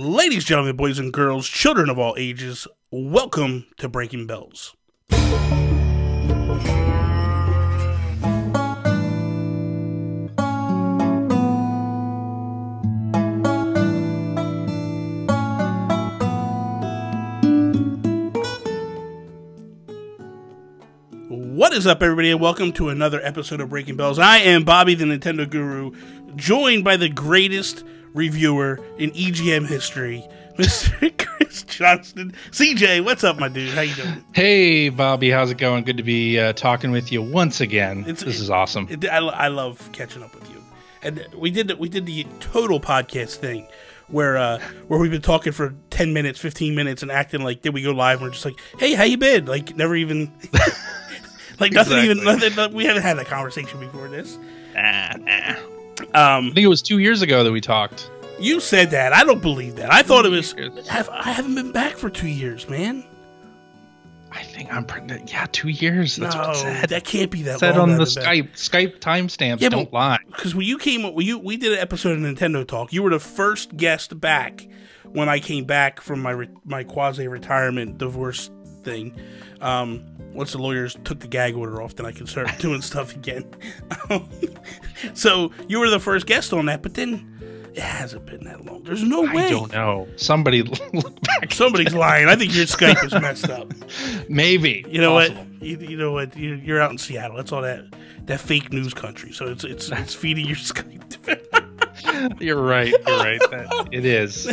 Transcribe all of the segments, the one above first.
Ladies, gentlemen, boys and girls, children of all ages, welcome to Breaking Bells. What is up, everybody, and welcome to another episode of Breaking Bells. I am Bobby, the Nintendo Guru, joined by the greatest reviewer in EGM history, Mr. Chris Johnston. CJ, what's up, my dude? How you doing? Hey, Bobby, how's it going? Good to be talking with you once again. This is awesome. I love catching up with you. And we did the total podcast thing where we've been talking for 10 minutes, 15 minutes, and acting like, did we go live? And we're just like, hey, how you been? Like, never even... like, nothing, we haven't had that conversation before this. I think it was 2 years ago that we talked. You said that. I don't believe that. I thought it was... I haven't been back for 2 years, man. I think I'm pregnant. Yeah, 2 years. That's what it said. That can't be that said long. on the Skype timestamps. Yeah, don't lie. Because when you came up, we did an episode of Nintendo Talk. You were the first guest back when I came back from my quasi-retirement divorce thing. Once the lawyers took the gag order off, then I could start doing stuff again. So you were the first guest on that, but then it hasn't been that long. There's no way. I don't know. Somebody look back. Somebody's lying. I think your Skype is messed up. Maybe. You know possible. What? You know what? You're out in Seattle. That's all that fake news country. So it's feeding your Skype. You're right. It is.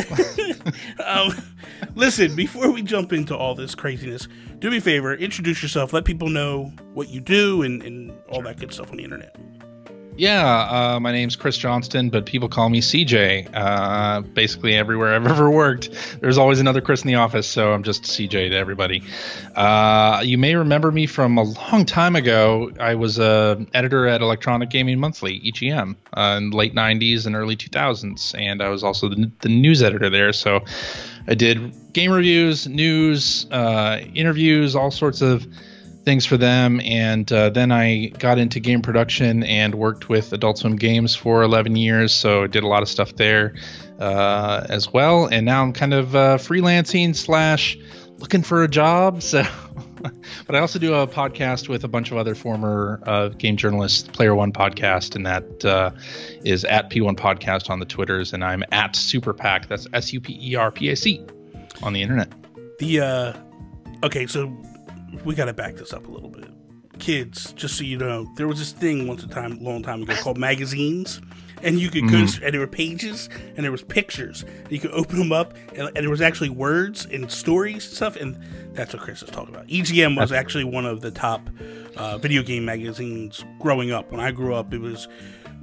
Listen, before we jump into all this craziness, do me a favor, introduce yourself, let people know what you do and all that good stuff on the internet. Yeah, my name's Chris Johnston, but people call me CJ. Basically everywhere I've ever worked, there's always another Chris in the office, so I'm just CJ to everybody. You may remember me from a long time ago. I was an editor at Electronic Gaming Monthly, EGM, in the late 90s and early 2000s, and I was also the news editor there, so I did game reviews, news, interviews, all sorts of things for them, and then I got into game production and worked with Adult Swim Games for 11 years, so I did a lot of stuff there as well, and now I'm kind of freelancing / looking for a job, so but I also do a podcast with a bunch of other former game journalists, Player One Podcast, and that is at P1 Podcast on the Twitters, and I'm at Superpac, that's SUPERPAC on the internet. Okay, so we got to back this up a little bit. Kids, just so you know, there was this thing long time ago called magazines, and you could go, and there were pages, and there was pictures, and you could open them up, and there was actually words and stories and stuff, and that's what Chris is talking about. EGM was actually one of the top video game magazines growing up. When I grew up, it was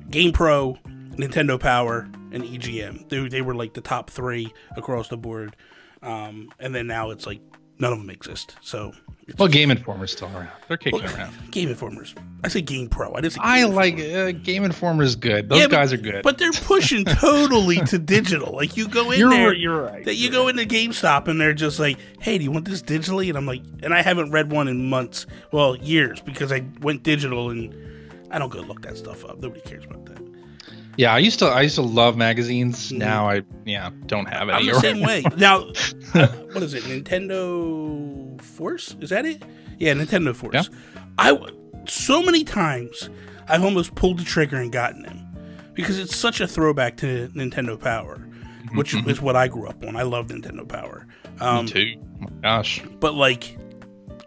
GamePro, Nintendo Power, and EGM. They were like the top three across the board, and then now it's like none of them exist. So, well, Game Informer's still around. They're kicking around. Game Informer's. I say GamePro. I didn't say I like Game Informer's good. Those guys are good. But they're pushing totally to digital. Like you go in there, you're right. That you go into GameStop and they're just like, "Hey, do you want this digitally?" And I'm like, and I haven't read one in months, well, years, because I went digital and I don't go look that stuff up. Nobody cares about that. Yeah, I used to love magazines. Now I don't have any. I'm the same way. Now, what is it? Nintendo Force? Is that it? Yeah, Nintendo Force. Yeah. So many times I've almost pulled the trigger and gotten them because it's such a throwback to Nintendo Power, which is what I grew up on. I love Nintendo Power. Me too. Oh my gosh. But like,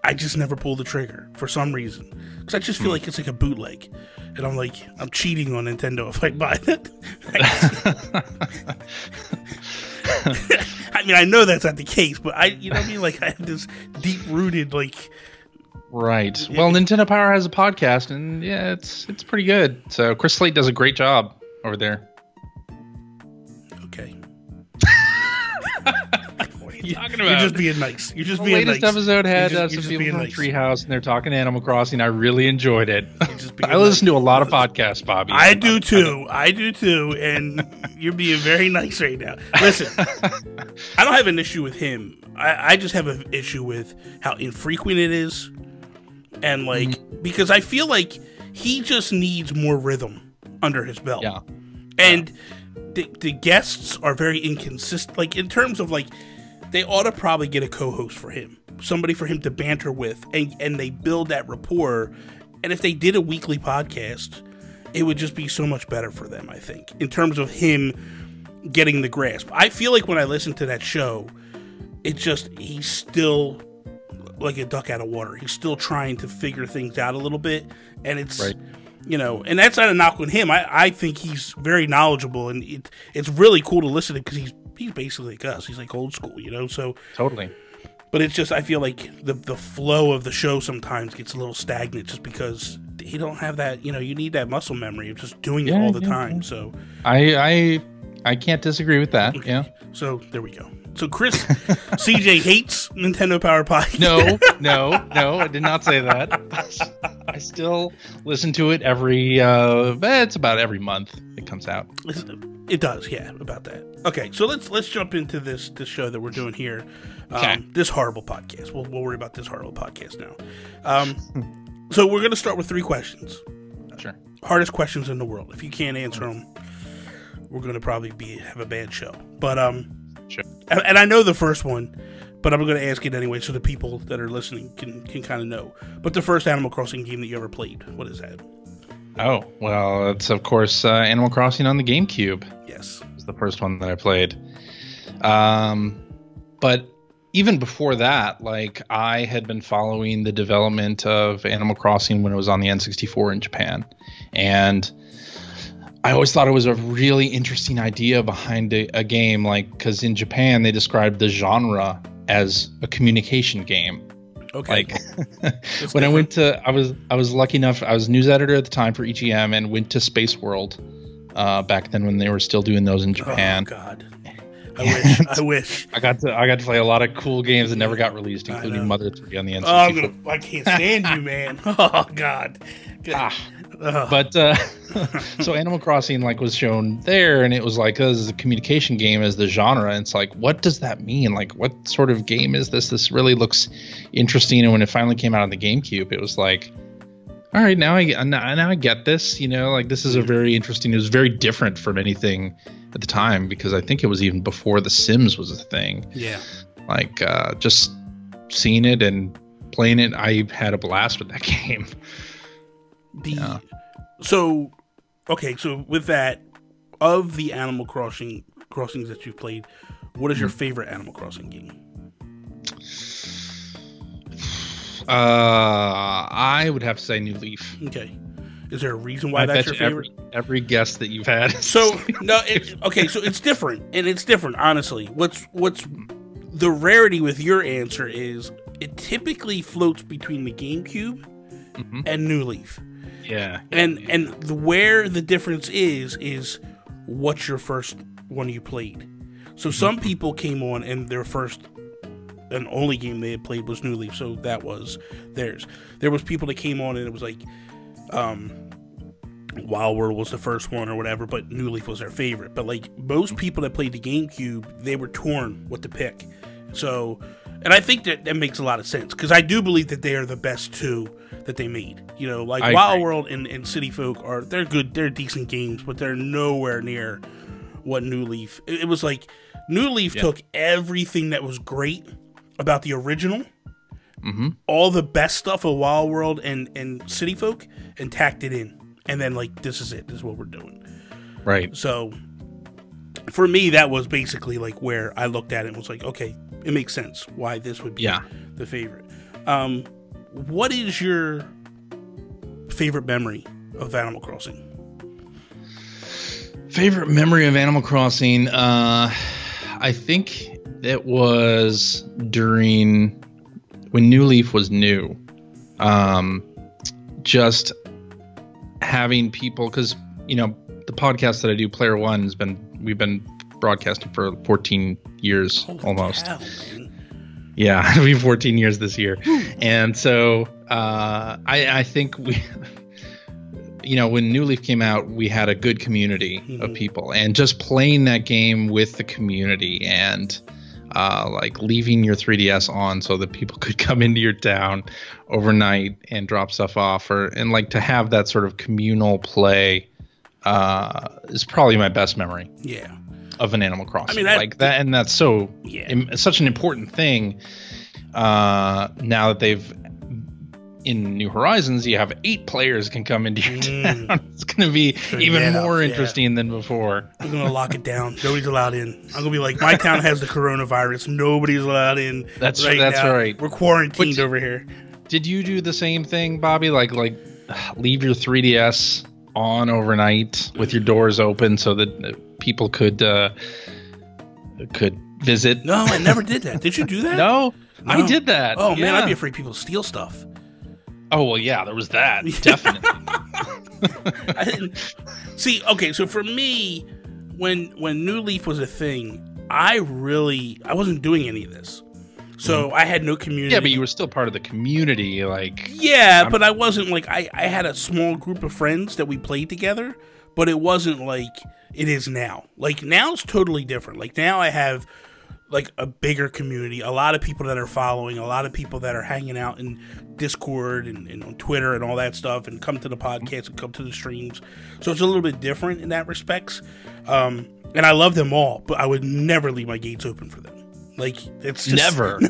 I just never pulled the trigger for some reason because I just feel like it's like a bootleg. And I'm like, I'm cheating on Nintendo if I buy that. I mean, I know that's not the case, but you know what I mean? Like, I have this deep-rooted, like... Right. Well, Nintendo Power has a podcast, and yeah, it's pretty good. So Chris Slate does a great job over there. Okay. What are you talking about? You're just being nice. You're just being nice. The latest episode had some people from Treehouse, and they're talking Animal Crossing. I really enjoed it. I listen to a lot of podcasts, Bobby. I do too, and you're being very nice right now. Listen, I don't have an issue with him. I just have an issue with how infrequent it is, and like because I feel like he just needs more rhythm under his belt. Yeah. And the guests are very inconsistent. Like, in terms of, like, they ought to probably get a co-host for him. Somebody for him to banter with. And they build that rapport. And if they did a weekly podcast, it would just be so much better for them, I think. In terms of him getting the grasp. I feel like when I listen to that show, it's just, he's still like a duck out of water. He's still trying to figure things out a little bit. And it's... Right. You know, and that's not a knock on him. I think he's very knowledgeable, and it's really cool to listen to because he's basically like us. He's like old school, you know. So totally. But it's just, I feel like the flow of the show sometimes gets a little stagnant just because you don't have that. You know, you need that muscle memory of just doing it all the time. Yeah. So I can't disagree with that. Okay. Yeah. So there we go. So Chris, CJ hates Nintendo Power Pie. No, I did not say that. I still listen to it it's about every month it comes out. It does, yeah, about that. Okay, so let's jump into this show that we're doing here. Okay. This horrible podcast. We'll worry about this horrible podcast now. So we're going to start with 3 questions. Sure. Hardest questions in the world. If you can't answer them, we're going to probably have a bad show. But sure. And I know the first one, but I'm going to ask it anyway so the people that are listening can kind of know. But the first Animal Crossing game that you ever played, what is that? Oh, well, it's of course Animal Crossing on the GameCube. Yes. It was the first one that I played. But even before that, like, I had been following the development of Animal Crossing when it was on the N64 in Japan. And I always thought it was a really interesting idea behind a game, like, because in Japan they described the genre as a communication game. Okay. Like when I went to, I was lucky enough. I was news editor at the time for EGM and went to Space World back then when they were still doing those in Japan. Oh God. I wish. I got to play a lot of cool games that never got released, including Mother 3 on the N64. I can't stand you, man. Oh God. But so Animal Crossing like was shown there, and it was like, this is a communication game as the genre, and it's like, what does that mean? Like, what sort of game is this? This really looks interesting. And when it finally came out on the GameCube, it was like, all right, now I get this. You know, like, this is a very interesting. It was very different from anything at the time, because I think it was even before The Sims was a thing. Yeah. Like, just seeing it and playing it, I had a blast with that game. So with that, of the Animal Crossings that you've played, what is your favorite Animal Crossing game? I would have to say New Leaf. Okay. Is there a reason why that's your favorite? Every guess that you've had. So no, so it's different, and it's different. Honestly, what's the rarity with your answer is it typically floats between the GameCube and New Leaf. Yeah. And where the difference is what's your first one you played. So some people came on and their first and only game they had played was New Leaf, so that was theirs. There was people that came on and it was like Wild World was the first one or whatever, but New Leaf was their favorite. But like most people that played the GameCube, they were torn what to pick. So, and I think that makes a lot of sense, because I do believe that they are the best two that they made. You know, like Wild World and City Folk they're good, they're decent games, but they're nowhere near what New Leaf. It was like New Leaf took everything that was great about the original, all the best stuff of Wild World and City Folk, and tacked it in. And then, like, this is it. This is what we're doing. Right. So, for me, that was basically, like, where I looked at it and was like, okay, it makes sense why this would be the favorite. What is your favorite memory of Animal Crossing? Favorite memory of Animal Crossing? I think it was during when New Leaf was new. Just having people, because, you know, the podcast that I do, Player One, we've been broadcasting for 14 years. Holy almost. Cow, yeah, it'll be 14 years this year. And so I think we, you know, when New Leaf came out, we had a good community of people, and just playing that game with the community, and like leaving your 3DS on so that people could come into your town overnight and drop stuff off, and like to have that sort of communal play is probably my best memory. Yeah. Of an Animal Crossing. I mean, like that, and that's so yeah. such an important thing. Now that they've in New Horizons, you have 8 players can come into your town. It's going to be even more interesting than before. I'm going to lock it down. Nobody's allowed in. I'm going to be like, my town has the coronavirus. Nobody's allowed in. That's right. We're quarantined over here. Did you do the same thing, Bobby? Like leave your 3DS on overnight with your doors open so that people could visit? No, I never did that. Did you do that? No, I did that. Oh, man, I'd be afraid people steal stuff. Oh, well, yeah, there was that. Definitely. I didn't see. Okay, so for me, when New Leaf was a thing, I wasn't doing any of this. So I had no community. Yeah, but you were still part of the community, like. Yeah, but I wasn't like I had a small group of friends that we played together, but it wasn't like it is now. Like now it's totally different. Like now I have like a bigger community, a lot of people that are following, a lot of people that are hanging out in Discord and on Twitter and all that stuff, and come to the podcast and come to the streams. So it's a little bit different in that respects. And I love them all, but I would never leave my gates open for them. Like it's just, never.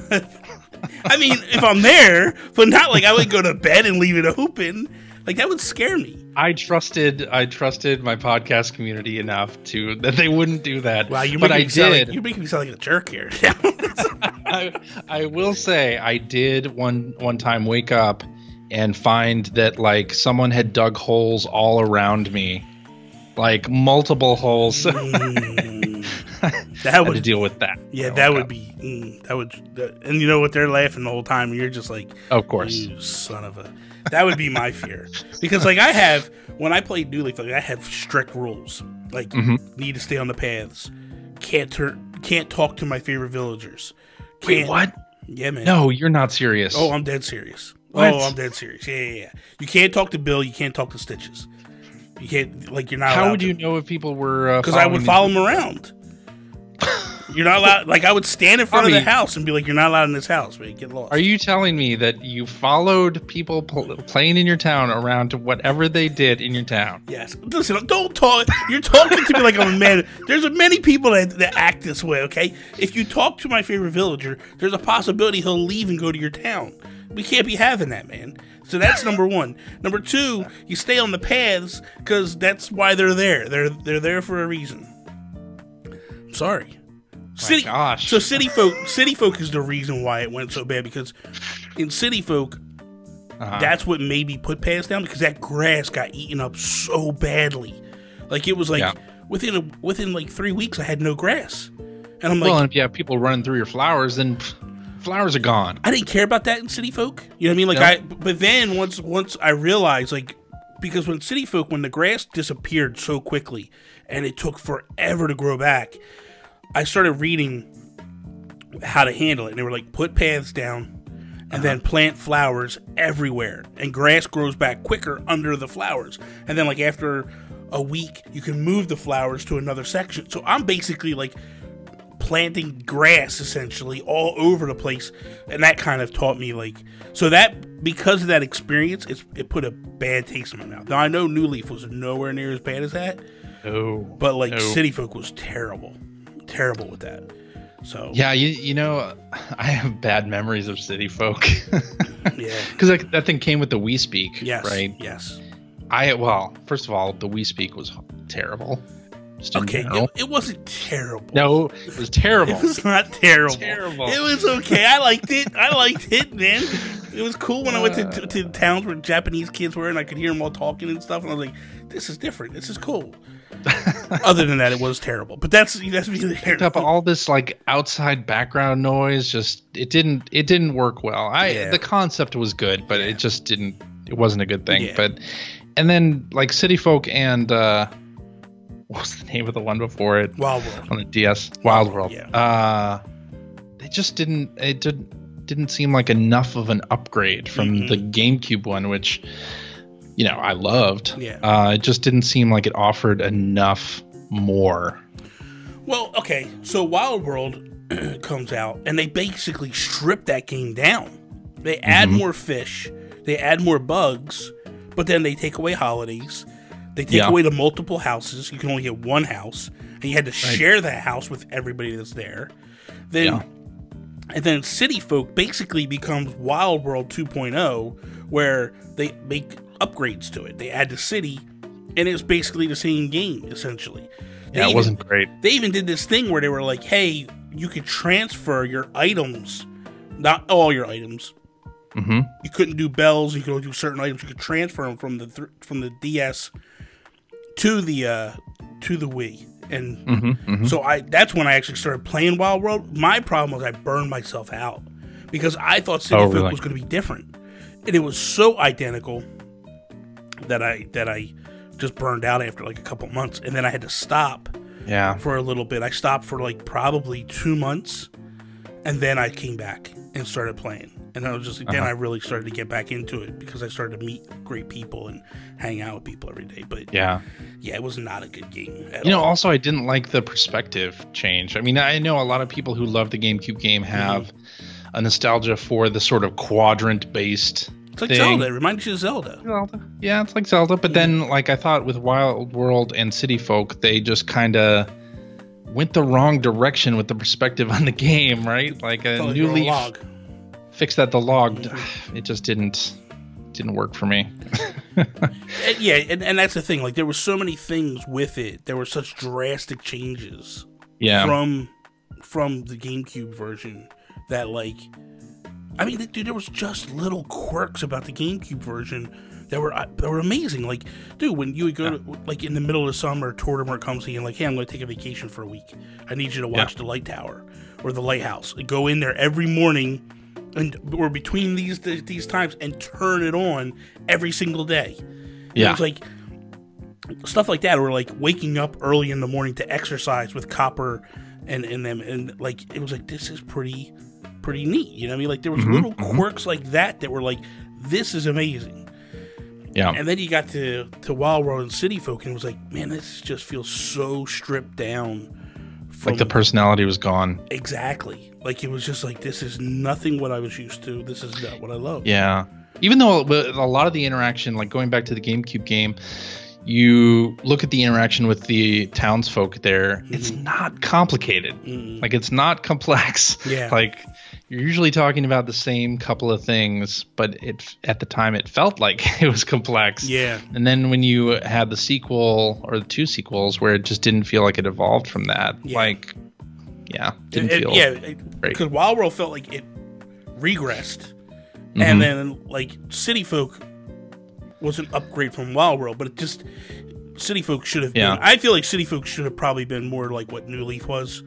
I mean, if I'm there, but not like I would go to bed and leave it open. Like that would scare me. I trusted my podcast community enough that they wouldn't do that. Wow, you're making me sound like a jerk here. I will say I did one time wake up and find that like someone had dug holes all around me, like multiple holes. That would to deal with that. Yeah, that would be and you know what? They're laughing the whole time, and you're just like, of course, you son of a. That would be my fear, because like when I played New Leaf, like I have strict rules, like need to stay on the paths, can't talk to my favorite villagers. Wait, what? Yeah, man. No, you're not serious. Oh, I'm dead serious. What? Oh, I'm dead serious. Yeah. You can't talk to Bill. You can't talk to Stitches. You can't, like, you're not allowed. How would you know if people were? Because I would follow them around. You're not allowed. Like, I would stand in front of the house and be like, "You're not allowed in this house, man. Get lost." Are you telling me that you followed people playing in your town around to whatever they did in your town? Yes. Listen, don't talk. You're talking to me like I'm a man. There's many people that act this way. Okay, if you talk to my favorite villager, there's a possibility he'll leave and go to your town. We can't be having that, man. So that's number one. Number two, you stay on the paths because that's why they're there. They're there for a reason. I'm sorry. Gosh. So City Folk is the reason why it went so bad, because in City Folk, that's what made me put paths down, because that grass got eaten up so badly. Like it was like within like 3 weeks I had no grass, and I'm like, well, if you have people running through your flowers, then flowers are gone. I didn't care about that in City Folk. You know what I mean? Like but then once I realized, like, because when City Folk, when the grass disappeared so quickly and it took forever to grow back, I started reading how to handle it, and they were like, put paths down and then plant flowers everywhere, and grass grows back quicker under the flowers, and then like after a week you can move the flowers to another section. So I'm basically like planting grass essentially all over the place, and that kind of taught me, like, so that because of that experience, it put a bad taste in my mouth. Now I know New Leaf was nowhere near as bad as that, but City Folk was terrible with that. So yeah, you know, I have bad memories of City Folk. Yeah, because that thing came with the We Speak. Yes, right. Yes. First of all, the We Speak was terrible. Okay, it wasn't terrible. No, it was terrible. It was not terrible. Terrible. It was okay. I liked it, man. It was cool when I went to towns where Japanese kids were, and I could hear them all talking and stuff, and I was like, this is different. This is cool. Other than that, it was terrible. But that's really picked up all this like outside background noise. Just it didn't work well. The concept was good, but it just didn't. It wasn't a good thing. Yeah. But and then like City Folk and what's the name of the one before it? Wild World on the DS. Wild World. Yeah. They just didn't. It didn't seem like enough of an upgrade from the GameCube one, which, you know, I loved. Yeah. It just didn't seem like it offered enough more. Well, okay, so Wild World comes out, and they basically strip that game down. They add more fish, they add more bugs, but then they take away holidays. They take away the multiple houses. You can only get one house, and you had to share that house with everybody that's there. Then, and then City Folk basically becomes Wild World 2.0, where they make upgrades to it. They add the city, and it's basically the same game essentially. It wasn't great. They even did this thing where they were like, "Hey, you could transfer your items, not all your items." Mm-hmm. You couldn't do bells. You could only do certain items. You could transfer them from the DS to the Wii, and so that's when I actually started playing Wild World. My problem was I burned myself out because I thought City Folk was going to be different, and it was so identical that I just burned out after like a couple months, and then I had to stop for a little bit. I stopped for like probably 2 months, and then I came back and started playing. And I was just then I really started to get back into it because I started to meet great people and hang out with people every day. But yeah, it was not a good game at all. Also I didn't like the perspective change. I mean, I know a lot of people who love the GameCube game have a nostalgia for the sort of quadrant based. It's like Zelda. It reminds you of Zelda. Yeah, it's like Zelda. But then, like, I thought with Wild World and City Folk, they just kind of went the wrong direction with the perspective on the game, right? Like a New Leaf fixed that the log. It just didn't work for me. and that's the thing. Like, there were so many things with it. There were such drastic changes. From the GameCube version that, like, I mean, dude, there was just little quirks about the GameCube version that were amazing. Like, dude, when you would go to, like, in the middle of the summer, Tortimer comes to you and like, hey, I'm going to take a vacation for a week. I need you to watch the light tower or the lighthouse. And go in there every morning or between these times and turn it on every single day. Yeah, it was like stuff like that, or like waking up early in the morning to exercise with Copper and them, and like it was like, this is pretty neat, you know what I mean? Like, there was little quirks like that were like, this is amazing. Yeah. And then you got to Wild World and City Folk, and it was like, man, this just feels so stripped down. Like the personality was gone. Exactly. Like, it was just like, this is nothing what I was used to. This is not what I love. Yeah. Even though a lot of the interaction, like going back to the GameCube game, you look at the interaction with the townsfolk there, it's not complicated. Like, it's not complex. Yeah. Like, you're usually talking about the same couple of things, but at the time it felt like it was complex. Yeah. And then when you had the sequel or the two sequels where it just didn't feel like it evolved from that, didn't feel great. Because Wild World felt like it regressed. And then, like, City Folk was an upgrade from Wild World, but it just, City Folk should have been, I feel like City Folk should have probably been more like what New Leaf was.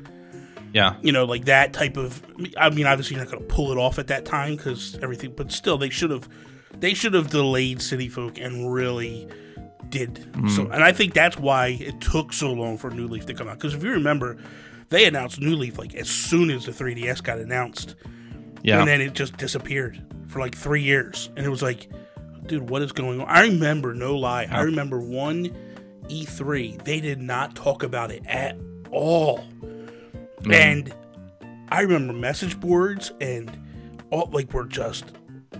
Yeah. You know, like that type of, I mean, obviously you're not going to pull it off at that time because everything, but still they should have delayed City Folk and really did. So, and I think that's why it took so long for New Leaf to come out. Because if you remember, they announced New Leaf like as soon as the 3DS got announced. Yeah. And then it just disappeared for like 3 years. And it was like, dude, what is going on? I remember, no lie, I remember one E3, they did not talk about it at all. And I remember message boards and all, like, were just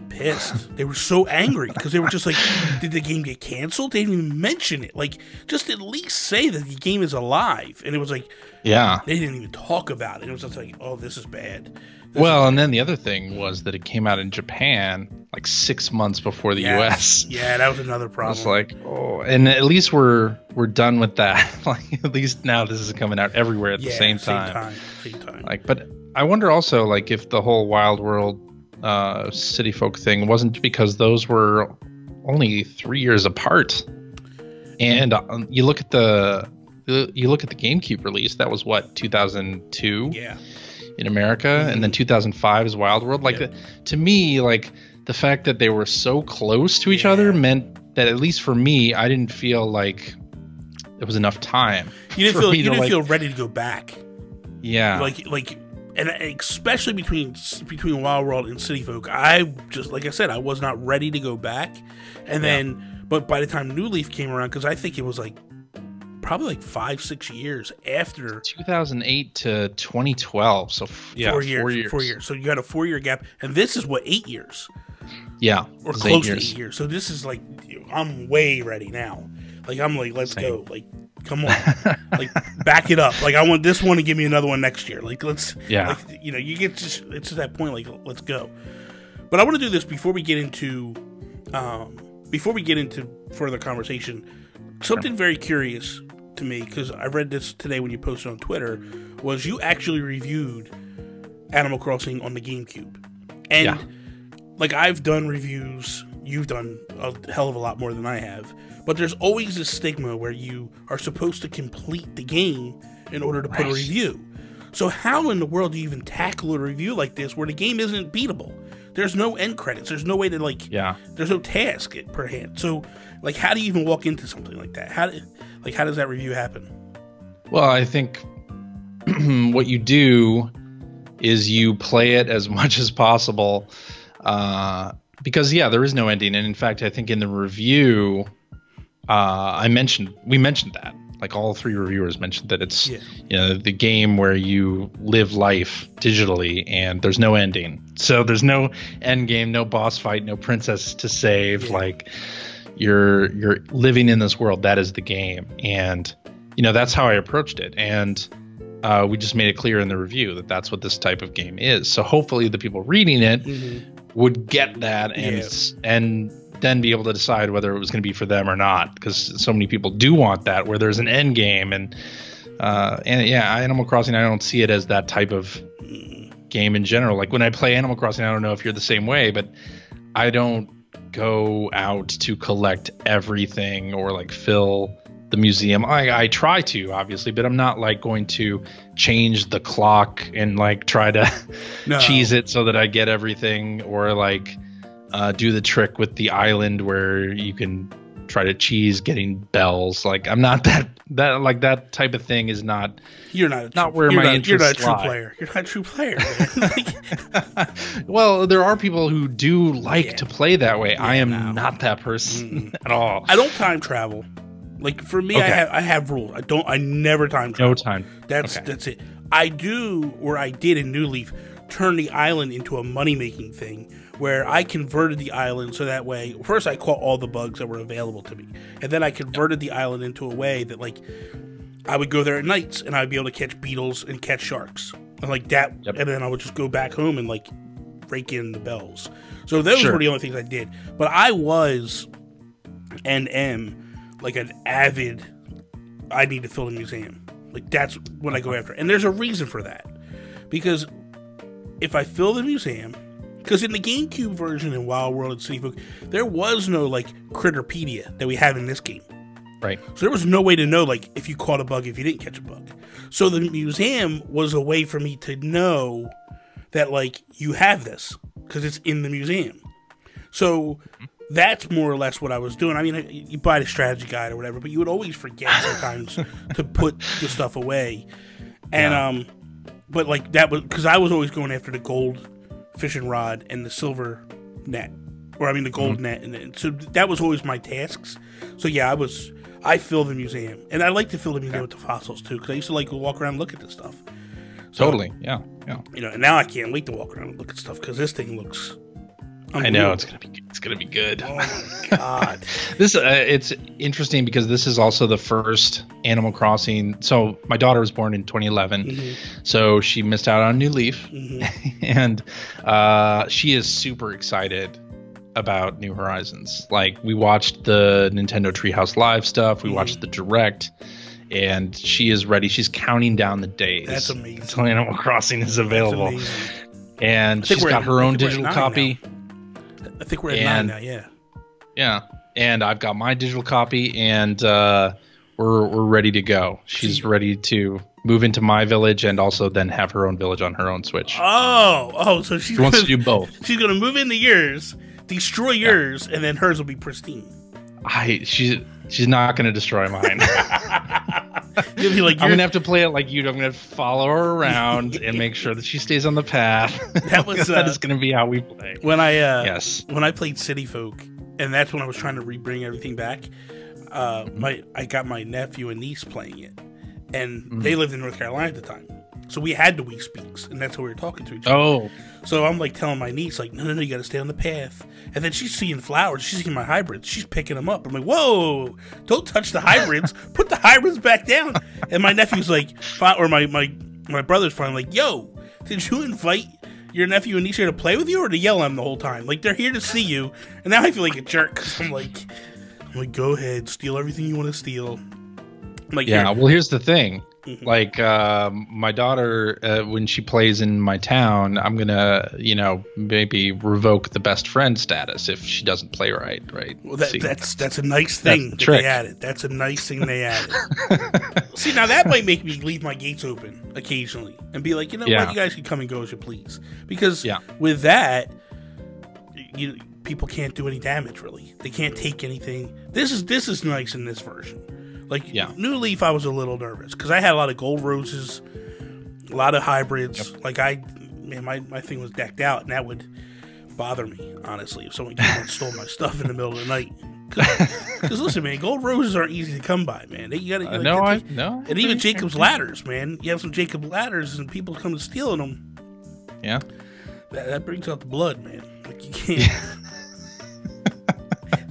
pissed. They were so angry because they were just like, did the game get canceled? They didn't even mention it. Like, just at least say that the game is alive. And it was like, they didn't even talk about it. It was just like, oh, this is bad. And then the other thing was that it came out in Japan like 6 months before the US. Yeah, that was another problem. It's like, oh, and at least we're done with that. Like, at least now this is coming out everywhere at the same time. Same time. Like, but I wonder also, like, if the whole Wild World City Folk thing wasn't because those were only 3 years apart. And you look at the GameCube release, that was what, 2002? Yeah. In America, and then 2005 is Wild World. Like, to me, like, the fact that they were so close to each other meant that, at least for me, I didn't feel like it was enough time. You didn't feel ready to go back. Yeah, like, and especially between Wild World and City Folk, I just, like I said, I was not ready to go back. And then, but by the time New Leaf came around, because I think it was like probably like 5-6 years after 2008 to 2012. So 4 years. 4 years. So you got a 4 year gap, and this is what, 8 years. Yeah, or close to 8 years. So this is like, I'm way ready now. Like I'm like, let's go. Like, come on. Like, back it up. Like, I want this one to give me another one next year. Like, let's. Yeah. Like, you know, you get it's to that point. Like, let's go. But I want to do this before we get into further conversation. Something very curious to me, because I read this today when you posted on Twitter, was you actually reviewed Animal Crossing on the GameCube. And like, I've done reviews, you've done a hell of a lot more than I have, but there's always this stigma where you are supposed to complete the game in order to put a review. So how in the world do you even tackle a review like this where the game isn't beatable? There's no end credits. There's no way to, like, there's no task per hand. So, like, how do you even walk into something like that? How does that review happen? Well, I think what you do is you play it as much as possible, because there is no ending. And in fact, I think in the review, we mentioned that. Like, all three reviewers mentioned that it's the game where you live life digitally and there's no ending. So there's no end game, no boss fight, no princess to save. Like, you're living in this world. That is the game. And that's how I approached it. And we just made it clear in the review that that's what this type of game is. So hopefully the people reading it would get that and then be able to decide whether it was going to be for them or not, because so many people do want that, where there's an end game. And Animal Crossing, I don't see it as that type of game in general. Like, when I play Animal Crossing, I don't know if you're the same way, but I don't go out to collect everything or like fill the museum. I try to, obviously, but I'm not like going to change the clock and like try to cheese it so that I get everything, or like do the trick with the island where you can try to cheese getting bells. Like, I'm not that type of thing is not. You're not where my interests lie. You're not a true player. Man. Well, there are people who do like to play that way. I am not that person at all. I don't time travel. Like, for me, I have rules. I never time travel. No time. That's it. I did in New Leaf, turn the island into a money-making thing, where I converted the island so that way, first I caught all the bugs that were available to me, and then I converted the island into a way that, like, I would go there at nights and I'd be able to catch beetles and catch sharks, and like that, and then I would just go back home and like rake in the bells. So those were the only things I did. But I was and am like an avid, I need to fill the museum. Like, that's what I go after. And there's a reason for that. Because if I fill the museum, because in the GameCube version in Wild World and City Folk, there was no like Critterpedia that we have in this game. Right. So there was no way to know, like, if you caught a bug, if you didn't catch a bug. So the museum was a way for me to know that, like, you have this, because it's in the museum. So that's more or less what I was doing. I mean, you buy the strategy guide or whatever, but you would always forget sometimes to put the stuff away. And, but, like, that was, because I was always going after the gold fishing rod and the silver net. Or, I mean, the gold net. And so that was always my tasks. So, yeah, I fill the museum. And I like to fill the museum with the fossils, too, because I used to like to walk around and look at this stuff. So, totally, yeah. And now I can't wait to walk around and look at stuff, because this thing looks I know it's gonna be good. Oh my god! This it's interesting because this is also the first Animal Crossing. So my daughter was born in 2011, so she missed out on New Leaf, and she is super excited about New Horizons. Like, we watched the Nintendo Treehouse Live stuff, we watched the Direct, and she is ready. She's counting down the days. That's amazing. Until Animal Crossing is available, and she's got her own digital copy. I think we're at 9 now, yeah. And I've got my digital copy, and we're ready to go. She's ready to move into my village and also then have her own village on her own Switch. So she wants to do both. She's gonna move into yours, destroy yours, and then hers will be pristine. She's not gonna destroy mine. You'll be like, I'm gonna have to play it like you. I'm gonna follow her around and make sure that she stays on the path. That is gonna be how we play. When I played City Folk, and that's when I was trying to rebring everything back. I got my nephew and niece playing it, and they lived in North Carolina at the time. So we had the Wii Speaks, and that's how we were talking to each other. Oh. So I'm like telling my niece, like, no, you got to stay on the path. And then she's seeing flowers. She's seeing my hybrids. She's picking them up. I'm like, whoa, don't touch the hybrids. Put the hybrids back down. And my nephew's like, or my brother's finally like, yo, did you invite your nephew and niece here to play with you or to yell at them the whole time? Like, they're here to see you. And now I feel like a jerk because I'm like, go ahead, steal everything you want to steal. I'm like, yeah, here. well, here's the thing. Like, my daughter, when she plays in my town, I'm going to, maybe revoke the best friend status if she doesn't play right? Well, that's a nice thing that they added. That's a nice thing they added. See, now that might make me leave my gates open occasionally and be like, what, you guys can come and go as you please. Because with that, people can't do any damage, really. They can't take anything. This is nice in this version. Like, New Leaf, I was a little nervous because I had a lot of gold roses, a lot of hybrids. Yep. Like, my thing was decked out, and that would bother me, honestly, if someone came and stole my stuff in the middle of the night. Because listen, man, gold roses aren't easy to come by, man. You gotta, no. And even Jacob's ladders, man. You have some Jacob ladders, and people come stealing them. Yeah. That brings out the blood, man. Like, you can't.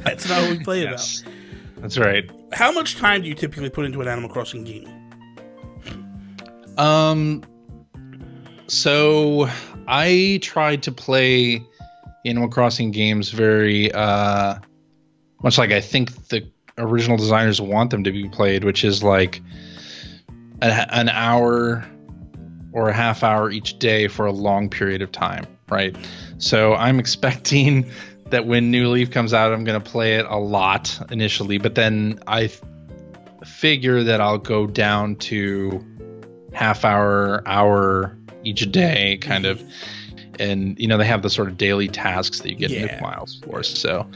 That's not what we play about. That's right. How much time do you typically put into an Animal Crossing game? So I tried to play Animal Crossing games very much like I think the original designers want them to be played, which is like an hour or a half hour each day for a long period of time, right? So I'm expecting that when New Leaf comes out, I'm going to play it a lot initially, but then I figure that I'll go down to half hour each day kind of. And, they have the sort of daily tasks that you get Nook Miles for. So,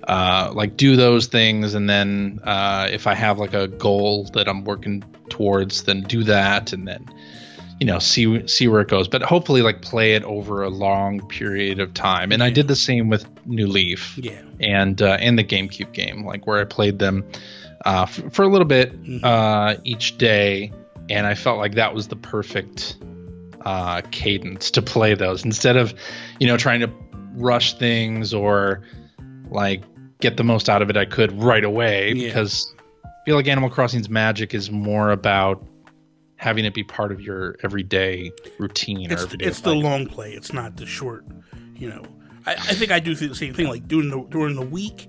like, do those things. And then if I have, like, a goal that I'm working towards, then do that. And then, see where it goes. But hopefully, like, play it over a long period of time. And I did the same with New Leaf. Yeah. And the GameCube game, like, where I played them for a little bit each day. And I felt like that was the perfect cadence to play those instead of trying to rush things or like get the most out of it I could right away, because I feel like Animal Crossing's magic is more about having it be part of your everyday routine. It's the long play. It's not the short. I think I do the same thing. Like during the week,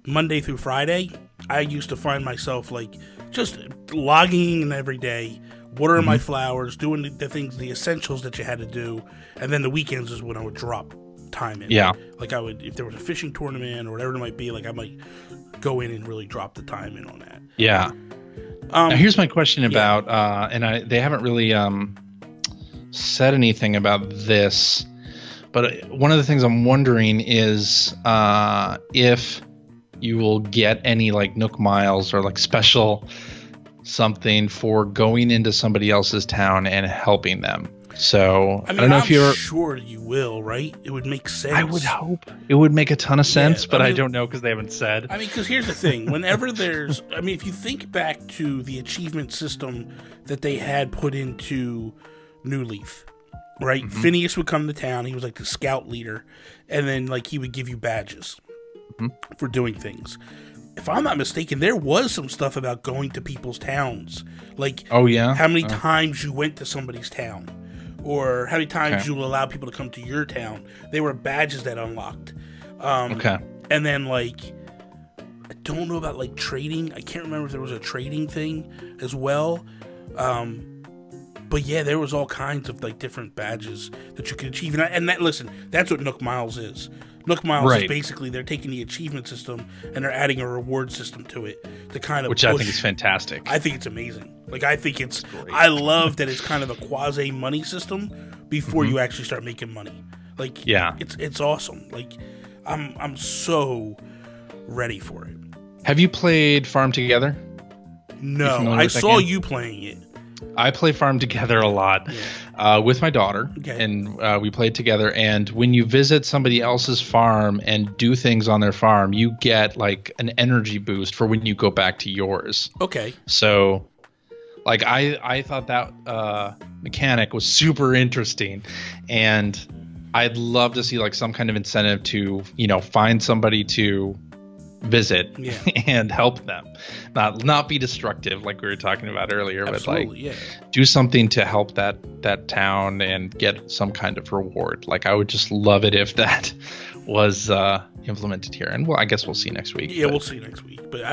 Monday through Friday, I used to find myself like just logging in every day, watering my flowers, doing the things, the essentials that you had to do, and then the weekends is when I would drop time in. Yeah. Like I would, if there was a fishing tournament or whatever it might be, like I might go in and really drop the time in on that. Yeah. Now here's my question about, and they haven't really said anything about this, but one of the things I'm wondering is if you will get any like Nook Miles or like special something for going into somebody else's town and helping them. So I don't know if you're sure you will, right? It would make sense. I would hope it would make a ton of sense, but I don't know because they haven't said. I mean, because here's the thing: whenever if you think back to the achievement system that they had put into New Leaf, right? Phineas would come to town. He was like the scout leader, and then like he would give you badges for doing things. If I'm not mistaken, there was some stuff about going to people's towns, like how many times you went to somebody's town, or how many times you allow people to come to your town. They were badges that unlocked. And then like I don't know about like trading. I can't remember if there was a trading thing as well. But yeah, there was all kinds of like different badges that you could achieve. And that listen, that's what Nook Miles is. Nook Miles is basically they're taking the achievement system and they're adding a reward system to it to kind of which I think is fantastic. I think it's amazing. Like I think I love that it's kind of a quasi money system before you actually start making money. Like it's awesome. Like I'm so ready for it. Have you played Farm Together? No, I saw you playing it. I play Farm Together a lot with my daughter, and we played together. And when you visit somebody else's farm and do things on their farm, you get like an energy boost for when you go back to yours. Okay. So, Like I thought that mechanic was super interesting, and I'd love to see like some kind of incentive to, you know, find somebody to visit and help them, not be destructive like we were talking about earlier. Absolutely, but like do something to help that town and get some kind of reward. Like I would just love it if that was implemented here, and well, I guess we'll see next week. We'll see next week. But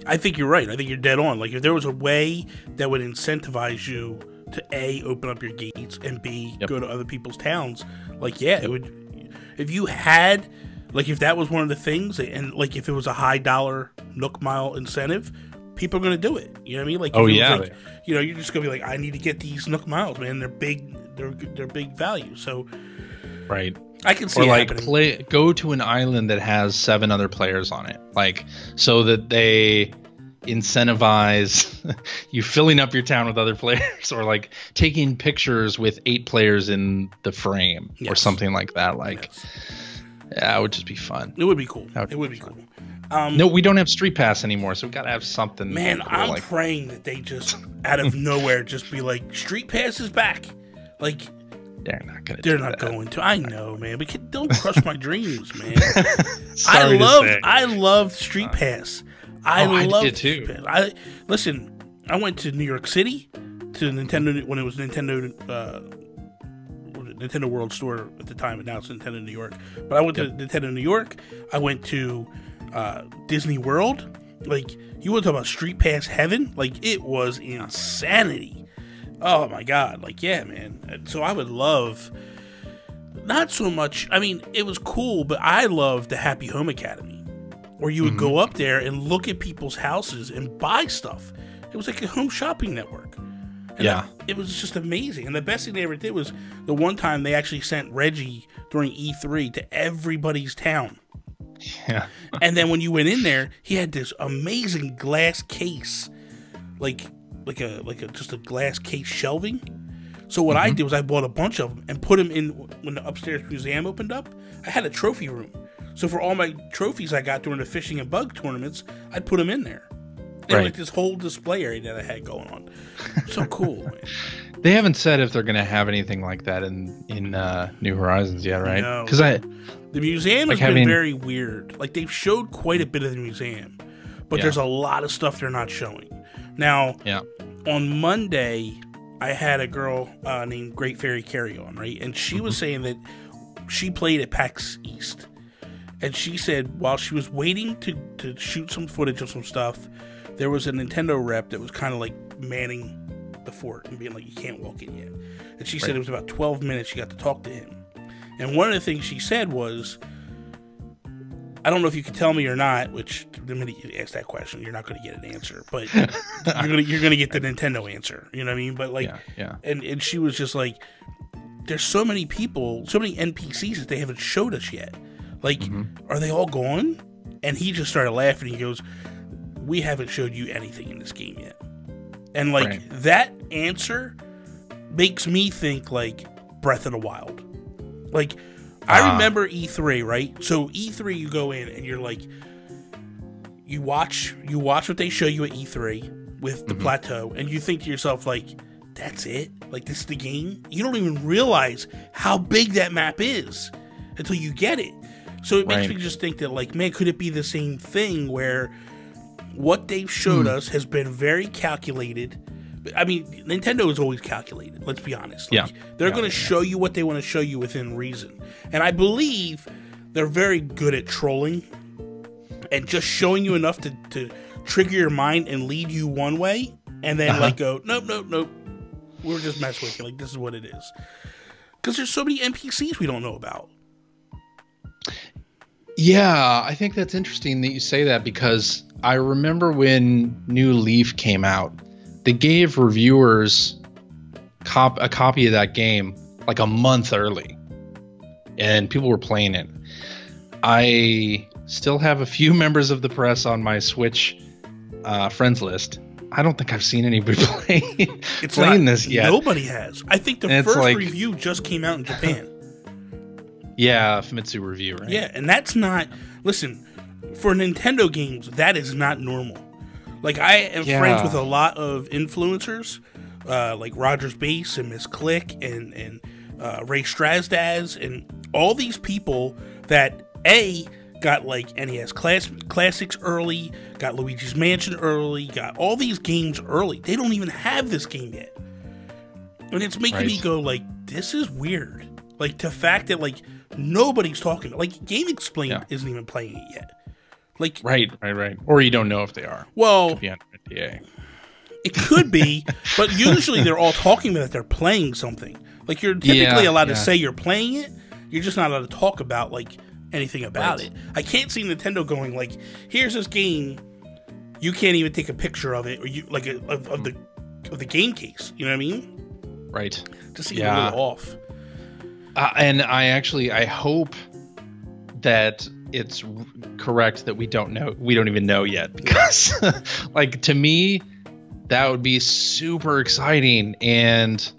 I think you're right. I think you're dead on. Like if there was a way that would incentivize you to A, open up your gates, and B, go to other people's towns, like it would. If you had, like, if that was one of the things, and like if it was a high dollar Nook Mile incentive, people are gonna do it. You know what I mean? Like, like, you know, you're just gonna be like, I need to get these Nook Miles, man. They're big. They're big value. So, right. I can see or it like happening. go to an island that has 7 other players on it, like so that they incentivize you filling up your town with other players, or like taking pictures with 8 players in the frame or something like that. Like, yeah, it would just be fun. It would be cool. It would be cool. No, we don't have Street Pass anymore, so we gotta have something. Man, cool, I'm like praying that they just out of nowhere just be like, Street Pass is back. Like, they're not gonna. They're not going to. I know, man. But don't crush my dreams, man. I love Street Pass. I love it too. Street Pass. Listen. I went to New York City to Nintendo when it was Nintendo World Store at the time, and now it's Nintendo New York. But I went to Nintendo New York. I went to Disney World. Like, you want to talk about Street Pass heaven? Like, it was insanity. Oh my God. Like, yeah, man. So I would love, not so much, I mean, it was cool, but I loved the Happy Home Academy, where you would go up there and look at people's houses and buy stuff. It was like a home shopping network. And it was just amazing. And the best thing they ever did was the one time they actually sent Reggie during E3 to everybody's town. Yeah. And then when you went in there, he had this amazing glass case, like just a glass case shelving. So what I did was I bought a bunch of them and put them in when the upstairs museum opened up. I had a trophy room. So for all my trophies I got during the fishing and bug tournaments, I'd put them in there. And like this whole display area that I had going on. So cool, man. They haven't said if they're going to have anything like that in New Horizons yet, right? No. Because the museum has been very weird. Like, they've showed quite a bit of the museum, but there's a lot of stuff they're not showing. Now, on Monday, I had a girl named Great Fairy Carry on, right? And she was saying that she played at PAX East. And she said while she was waiting to shoot some footage of some stuff, there was a Nintendo rep that was kind of like manning the fort and being like, you can't walk in yet. And she said it was about 12 minutes she got to talk to him. And one of the things she said was, I don't know if you can tell me or not, which the minute you ask that question, you're not going to get an answer, but you're gonna get the Nintendo answer. You know what I mean? But like, and she was just like, there's so many people, so many NPCs that they haven't showed us yet. Like, are they all gone? And he just started laughing. He goes, we haven't showed you anything in this game yet. And like that answer makes me think like Breath of the Wild. Like, I remember E3, right? So E3, you go in and you're like, you watch what they show you at E3 with the plateau, and you think to yourself like, that's it? Like, this is the game? You don't even realize how big that map is until you get it. So it makes me just think that, like, man, could it be the same thing where what they've showed us has been very calculated? I mean, Nintendo is always calculated, let's be honest. Like, they're going to show you what they want to show you within reason. And I believe they're very good at trolling and just showing you enough to trigger your mind and lead you one way, and then like go, nope, we're just messing with you. Like, this is what it is. Because there's so many NPCs we don't know about. Yeah, I think that's interesting that you say that, because I remember when New Leaf came out, they gave reviewers a copy of that game like a month early, and people were playing it. I still have a few members of the press on my Switch friends list. I don't think I've seen anybody playing this yet. Nobody has. I think the first review just came out in Japan. Yeah, Famitsu review, right? Yeah, and that's not... Listen, for Nintendo games, that is not normal. Like, I am friends with a lot of influencers, like Rogers Base and Miss Click and Ray Strazdaz and all these people that, A, got like NES Classics early, got Luigi's Mansion early, got all these games early. They don't even have this game yet. And it's making me go like, this is weird. Like, the fact that like nobody's talking, like Game Explain isn't even playing it yet. Like, right. Or you don't know if they are. Well, could be under NDA. It could be, but usually they're all talking about that they're playing something. Like, you're typically allowed to say you're playing it. You're just not allowed to talk about like anything about it. I can't see Nintendo going like, here's this game, you can't even take a picture of it, or you like of the game case. You know what I mean? Right. Just seems a little off. And I hope that it's correct that we don't even know yet, because like, to me, that would be super exciting. And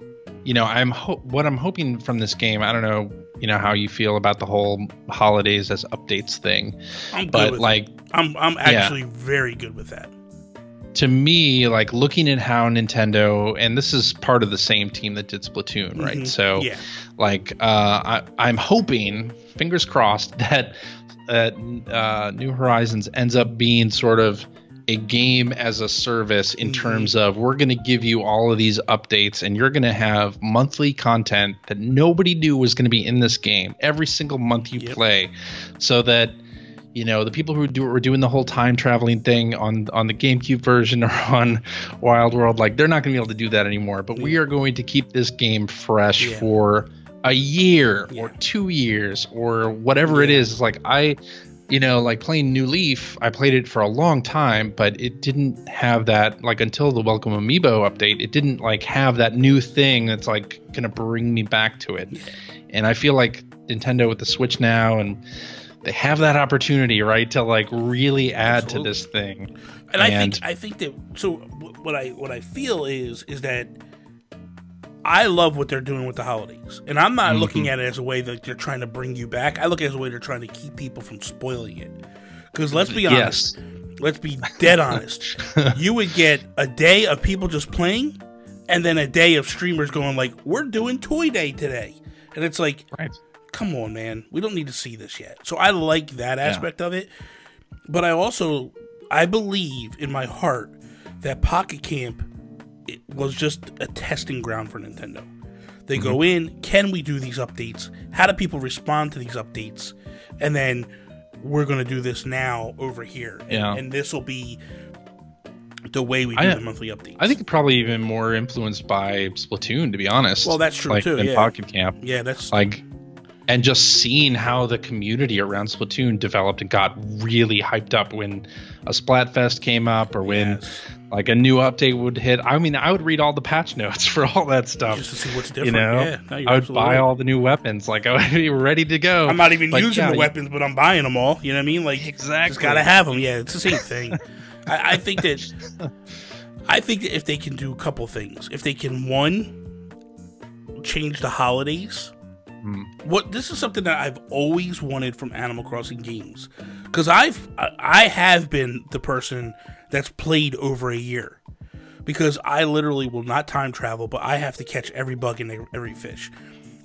you know, what I'm hoping from this game, I don't know, you know, how you feel about the whole holidays as updates thing. I'm good with it. I'm actually very good with that. To me, like, looking at how Nintendo, and this is part of the same team that did Splatoon, right? So, like, I'm hoping, fingers crossed, that New Horizons ends up being sort of a game as a service in terms of, we're going to give you all of these updates, and you're going to have monthly content that nobody knew was going to be in this game every single month you play, so that, you know, the people who were doing the whole time traveling thing on the GameCube version or on Wild World, like, they're not going to be able to do that anymore. But we are going to keep this game fresh for a year or 2 years or whatever it is. Like, you know, like playing New Leaf, I played it for a long time, but it didn't have that, like, until the Welcome Amiibo update, it didn't like have that new thing that's like going to bring me back to it. And I feel like Nintendo with the Switch now, and they have that opportunity, right, to like really add to this thing. And I think that, so what I feel is that I love what they're doing with the holidays. And I'm not looking at it as a way that they're trying to bring you back. I look at it as a way they're trying to keep people from spoiling it. Because let's be honest. Let's be dead honest. You would get a day of people just playing, and then a day of streamers going like, we're doing Toy Day today. And it's like, come on, man. We don't need to see this yet. So I like that aspect of it. But I believe in my heart that Pocket Camp, it was just a testing ground for Nintendo. They go in, can we do these updates? How do people respond to these updates? And then we're going to do this now over here. And this will be the way we do the monthly updates. I think probably even more influenced by Splatoon, to be honest. Well, that's true, too. Than Pocket Camp. Yeah, that's like, and just seeing how the community around Splatoon developed and got really hyped up when a Splatfest came up, or when like a new update would hit. I mean, I would read all the patch notes for all that stuff just to see what's different. You know, I would buy all the new weapons. Like, I would be ready to go. I'm not even using the weapons, but I'm buying them all. You know what I mean? Like, just gotta have them. Yeah, it's the same thing. I think that if they can do a couple things, if they can, one, change the holidays. This is something that I've always wanted from Animal Crossing games, because I have been the person that's played over a year, because I literally will not time travel, but I have to catch every bug and every fish.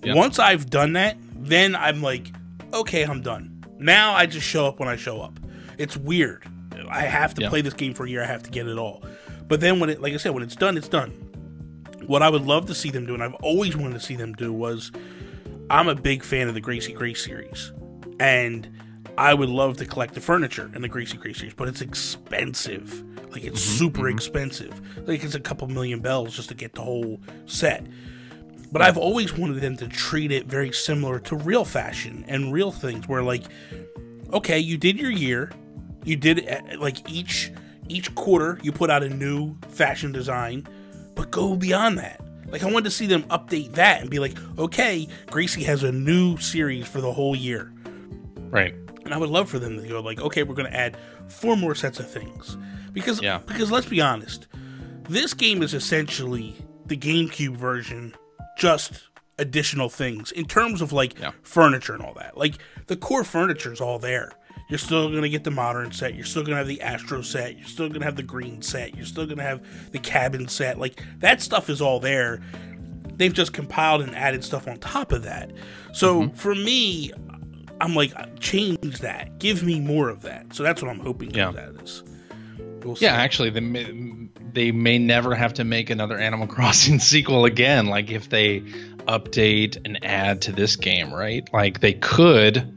Once I've done that, then I'm like, okay, I'm done. Now I just show up when I show up. It's weird. I have to play this game for a year. I have to get it all. But then when like I said, when it's done, it's done. What I would love to see them do, and I've always wanted to see them do, was, I'm a big fan of the Gracie Grace series, and I would love to collect the furniture in the Gracie Grace series, but it's expensive. Like, it's super expensive. Like, it's a couple million bells just to get the whole set. But I've always wanted them to treat it very similar to real fashion and real things, where, like, okay, you did your year, you did, like, each quarter you put out a new fashion design, but go beyond that. Like, I wanted to see them update that and be like, okay, Gracie has a new series for the whole year. Right. And I would love for them to go like, okay, we're going to add 4 more sets of things. Because let's be honest, this game is essentially the GameCube version, just additional things in terms of, like, furniture and all that. Like, the core furniture is all there. You're still going to get the modern set. You're still going to have the Astro set. You're still going to have the green set. You're still going to have the cabin set. Like, that stuff is all there. They've just compiled and added stuff on top of that. So for me, I'm like, change that. Give me more of that. So that's what I'm hoping comes out of this. We'll see. Actually, they may never have to make another Animal Crossing sequel again. Like, if they update and add to this game, right? Like, they could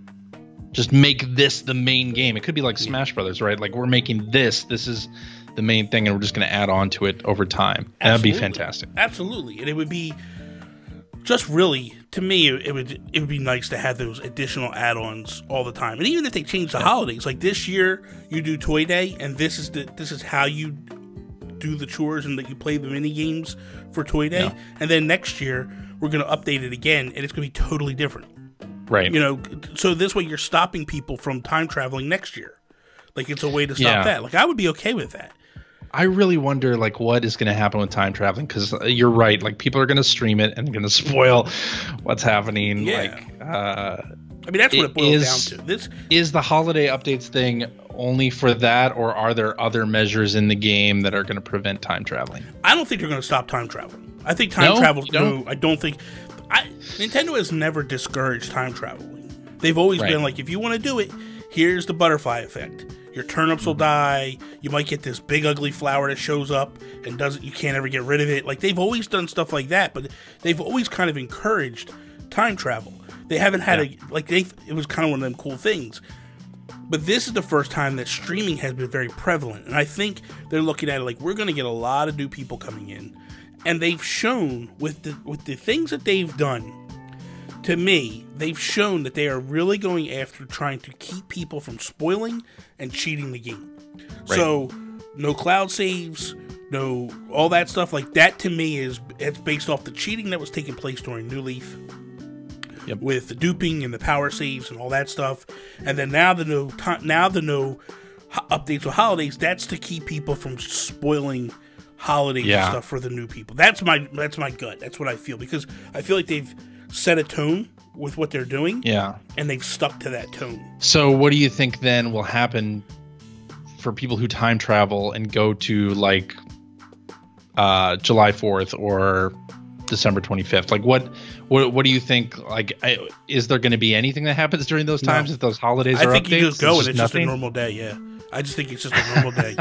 just make this the main game. It could be like Smash Brothers, right? Like, we're making this is the main thing, and we're just going to add on to it over time. That'd be fantastic. Absolutely. And it would be just really, to me, it would be nice to have those additional add-ons all the time. And even if they change the holidays, like this year you do Toy Day, and this is how you do the chores and that you play the mini games for Toy Day. And then next year we're going to update it again, and it's going to be totally different. Right. You know, so this way you're stopping people from time traveling next year. Like, it's a way to stop that. Like, I would be okay with that. I really wonder, like, what is going to happen with time traveling, because you're right. Like, people are going to stream it and going to spoil what's happening. Yeah. Like, I mean, that's what it boils down to. This is the holiday updates thing only for that, or are there other measures in the game that are going to prevent time traveling? I don't think they're going to stop time travel. I think time travel. No, I don't think. Nintendo has never discouraged time traveling. They've always been like, if you want to do it, here's the butterfly effect. Your turnips will die. You might get this big ugly flower that shows up and you can't ever get rid of it. Like, they've always done stuff like that, but they've always kind of encouraged time travel. They haven't had it was kind of one of them cool things. But this is the first time that streaming has been very prevalent, and I think they're looking at it like, we're going to get a lot of new people coming in, and they've shown with the things that they've done. To me, they've shown that they are really going after trying to keep people from spoiling and cheating the game. Right. So, no cloud saves, no all that stuff. Like, that to me it's based off the cheating that was taking place during New Leaf. Yep. With the duping and the power saves and all that stuff. And then now the no updates with holidays, that's to keep people from spoiling holidays and stuff for the new people. That's my gut. That's what I feel, because I feel like they've set a tone with what they're doing. Yeah. And they've stuck to that tone. So what do you think then will happen for people who time travel and go to, like, July 4th or December 25th? Like, what do you think? Like, is there going to be anything that happens during those times if those holidays are updates? I think you just go and it's just a normal day. Yeah, I just think it's just a normal day.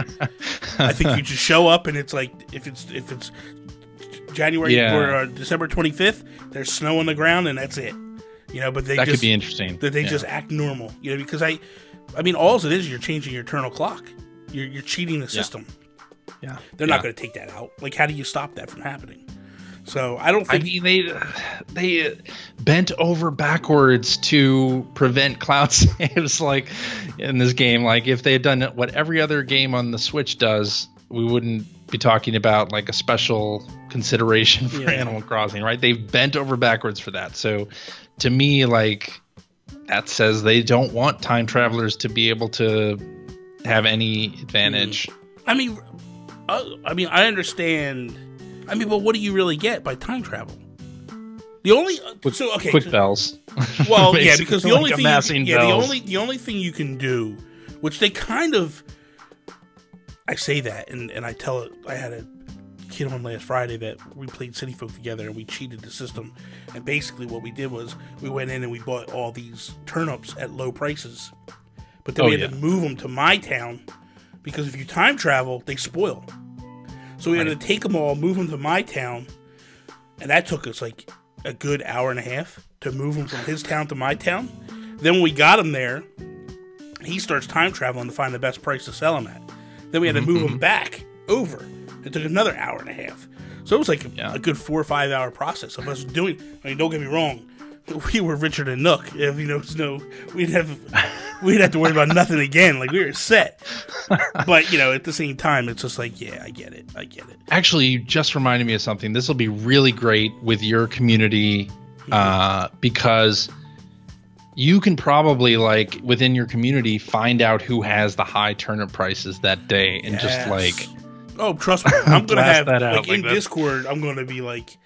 I think you just show up and it's like, if it's January or December 25th, there's snow on the ground and that's it. You know, but that could be interesting. That they just act normal. You know, because I mean, all it is, you're changing your eternal clock. You're cheating the system. Yeah, they're not going to take that out. Like, how do you stop that from happening? So I don't think. I mean, they bent over backwards to prevent cloud saves, like, in this game. Like, if they had done what every other game on the Switch does, we wouldn't be talking about, like, a special consideration for Animal Crossing, right? They've bent over backwards for that. So to me, like, that says they don't want time travelers to be able to have any advantage. I mean, I understand. I mean, but what do you really get by time travel? The only quick bells. Well, yeah, because the only thing the only thing you can do, which they kind of, I say that and I tell it. I had a kid on last Friday that we played City Folk together and we cheated the system, and basically what we did was we went in and we bought all these turnips at low prices, but then we had to move them to my town because if you time travel, they spoil. So we had to take them all, move them to my town, and that took us like a good hour and a half to move him from his town to my town. Then when we got him there, he starts time traveling to find the best price to sell him at. Then we had to move him back over. It took another hour and a half. So it was like a good 4 or 5 hour process of us doing. I mean, don't get me wrong, we were Richard and Nook. If, you know, we'd have to worry about nothing again. Like, we were set. But, you know, at the same time, it's just like, yeah, I get it. Actually, you just reminded me of something. This will be really great with your community because you can probably, like, within your community, find out who has the high turnip prices that day and just, like... Oh, trust me. I'm going to have, like, in Discord, I'm going to be like,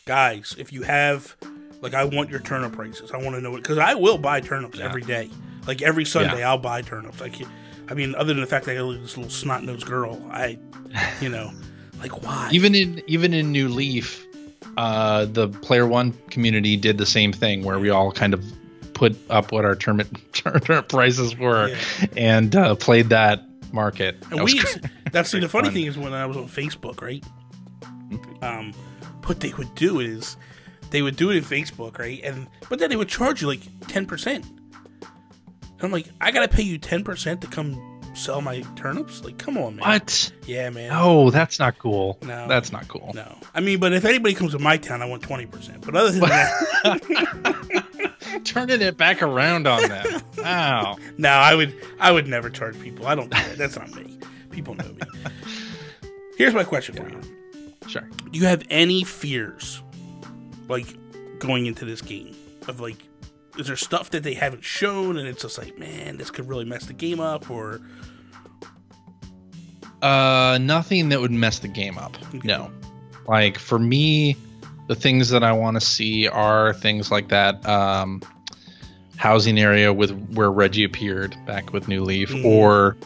guys, if you have... Like, I want your turnip prices. I want to know it. Because I will buy turnips every day. Like every Sunday, I'll buy turnips. I mean, other than the fact that I got this little snot-nosed girl, you know, like why? Even in New Leaf, the Player One community did the same thing, where we all kind of put up what our turnip prices were, and played that market. And the funny thing is, when I was on Facebook, right? What they would do is they would do it in Facebook, right? But then they would charge you like 10%. I'm like, I gotta pay you 10% to come sell my turnips? Like, come on, man. What? Yeah, man. Oh, that's not cool. No, that's not cool. No, I mean, but if anybody comes to my town, I want 20%. But other than that, turning it back around on them. Wow. No, I would never charge people. I don't do that. That's not me. People know me. Here's my question for you. Sure. Do you have any fears, like, going into this game? Of, like, is there stuff that they haven't shown and it's just like, man, this could really mess the game up, or... Nothing that would mess the game up. Okay. No. Like, for me, the things that I want to see are things like that housing area where Reggie appeared back with New Leaf, or,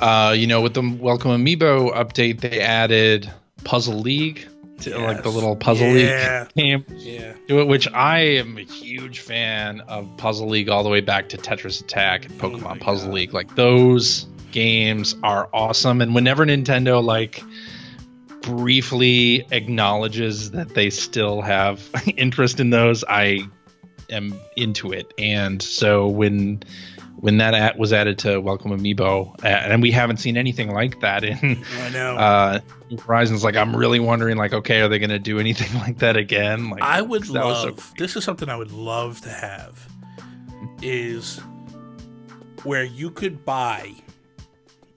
with the Welcome Amiibo update, they added Puzzle League, like the little Puzzle League game to it, which I am a huge fan of Puzzle League all the way back to Tetris Attack and Pokemon Puzzle League. Like, those games are awesome, and whenever Nintendo like briefly acknowledges that they still have interest in those, I am into it. And so when that was added to Welcome Amiibo, and we haven't seen anything like that in New Horizons, like, I'm really wondering, like, okay, are they going to do anything like that again? Like, I would love, this is something I would love to have, is where you could buy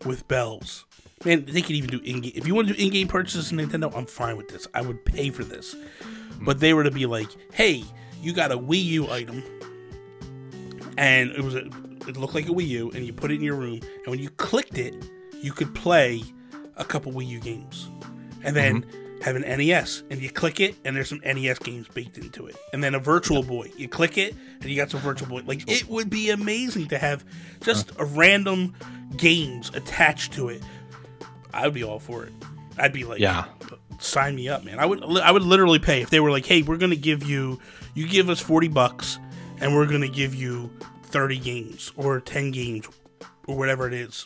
with bells. Man, they could even do in-game. If you want to do in-game purchases in Nintendo, I'm fine with this. I would pay for this. But they were to be like, hey, you got a Wii U item, and it looked like a Wii U, and you put it in your room, and when you clicked it, you could play a couple Wii U games. And then have an NES, and you click it, and there's some NES games baked into it. And then a Virtual Boy. You click it, and you got some Virtual Boy. Like, it would be amazing to have just a random games attached to it. I would be all for it. I'd be like, sign me up, man. I would literally pay if they were like, hey, we're going to give you give us $40, and we're going to give you 30 games or 10 games or whatever it is.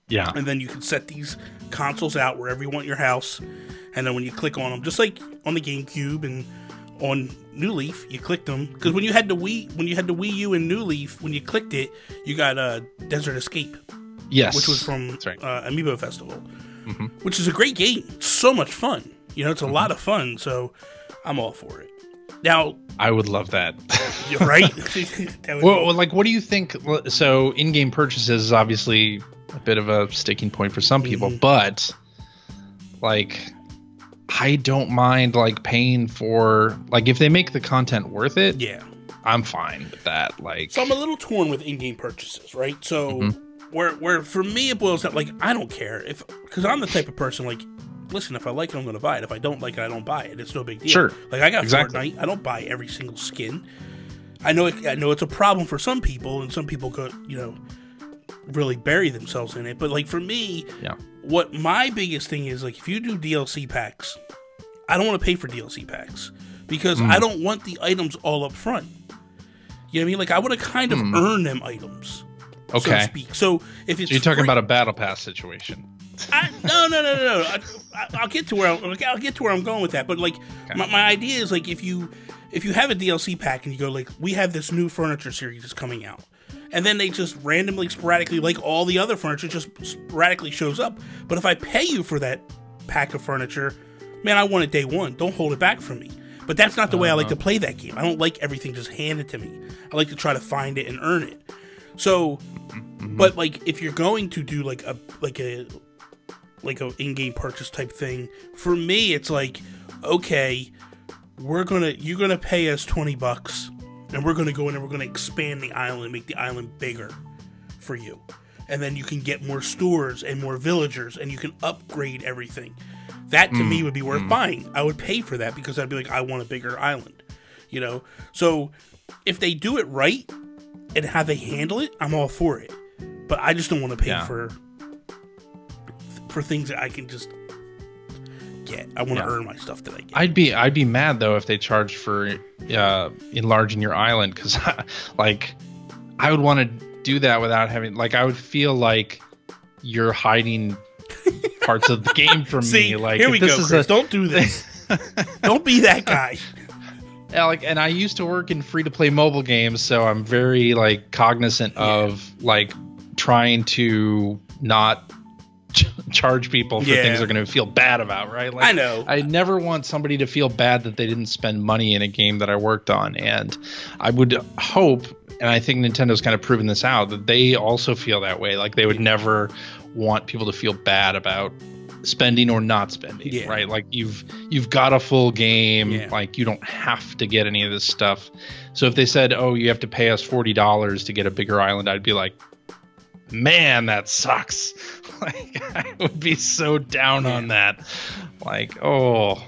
Yeah. And then you can set these consoles out wherever you want your house. And then when you click on them, just like on the GameCube and on New Leaf, you clicked them. Because when you had the Wii U and New Leaf, when you clicked it, you got Desert Escape. Yes. Which was from Amiibo Festival. Which is a great game. It's so much fun. You know, it's a lot of fun. So I'm all for it. Now, I would love that. Right? Well, like, what do you think? So, in-game purchases is obviously a bit of a sticking point for some people, but, like, I don't mind, like, paying for, like, if they make the content worth it, I'm fine with that. Like, so I'm a little torn with in-game purchases, right? So, where for me it boils down, like, I don't care because I'm the type of person, like, listen, if I like it, I'm going to buy it. If I don't like it, I don't buy it. It's no big deal. Sure. Like, I got Fortnite. I don't buy every single skin. I know it's a problem for some people, and some people go, really bury themselves in it. But, like, for me, what my biggest thing is, like, if you do DLC packs, I don't want to pay for DLC packs because I don't want the items all up front. You know what I mean? Like, I want to kind of earn them items, so to speak. So if it's you're talking about a battle pass situation. No. I'll get to where I'm going with that. But, like, my idea is, like, if you have a DLC pack and you go, like, we have this new furniture series that's coming out, and then they just randomly, sporadically, like all the other furniture, just sporadically shows up. But if I pay you for that pack of furniture, man, I want it day one. Don't hold it back from me. But that's not the way I like to play that game. I don't like everything just handed to me. I like to try to find it and earn it. So, but, like, if you're going to do like a in-game purchase type thing, for me it's like, okay, you're gonna pay us $20 and we're gonna go in and we're gonna expand the island and make the island bigger for you, and then you can get more stores and more villagers and you can upgrade everything. That to me would be worth buying. I would pay for that because I'd be like, I want a bigger island, So if they do it right, and how they handle it, I'm all for it. But I just don't want to pay for things that I can just get. I want to earn my stuff that I get. I'd be mad though if they charged for enlarging your island, because like I would want to do that without having, like, I would feel like you're hiding parts of the game from See, me. Like, here we go, Chris. Don't do this. Don't be that guy. Yeah, like, and I used to work in free-to-play mobile games, so I'm very like cognizant of like trying to not charge people for things they're going to feel bad about, right? Like, I know. I never want somebody to feel bad that they didn't spend money in a game that I worked on, and I would hope, and I think Nintendo's kind of proven this out, that they also feel that way. Like, they would never want people to feel bad about spending or not spending, right? Like, you've got a full game, like, you don't have to get any of this stuff. So if they said, oh, you have to pay us $40 to get a bigger island, I'd be like, man, that sucks. Like, I would be so down on that. Like, oh.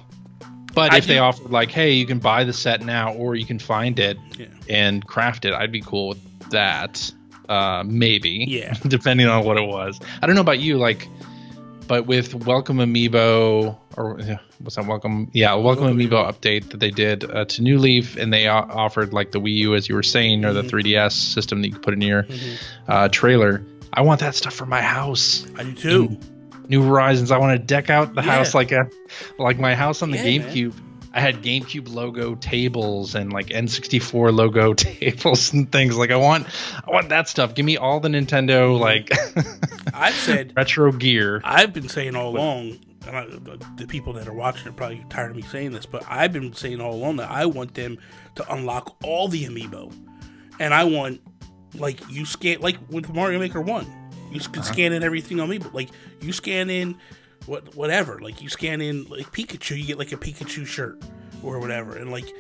But if they offered, like, hey, you can buy the set now, or you can find it and craft it, I'd be cool with that. Maybe. Yeah. Depending on what it was. I don't know about you, like, but with Welcome Amiibo, or what's that, Welcome Amiibo update that they did to New Leaf, and they offered, like, the Wii U, as you were saying, or the 3DS system that you could put in your trailer. I want that stuff for my house. I do too. New Horizons. I want to deck out the house like my house on the GameCube. Man. I had GameCube logo tables and like N64 logo tables and things. Like, I want that stuff. Give me all the Nintendo, like, I've said retro gear. I've been saying all along, the people that are watching are probably tired of me saying this, but I've been saying all along that I want them to unlock all the Amiibo, and I want, like, you scan, like with Mario Maker 1, you can scan in everything on Amiibo. Like, you scan in whatever, like, you scan in, like, Pikachu, you get, like, a Pikachu shirt or whatever, and, like,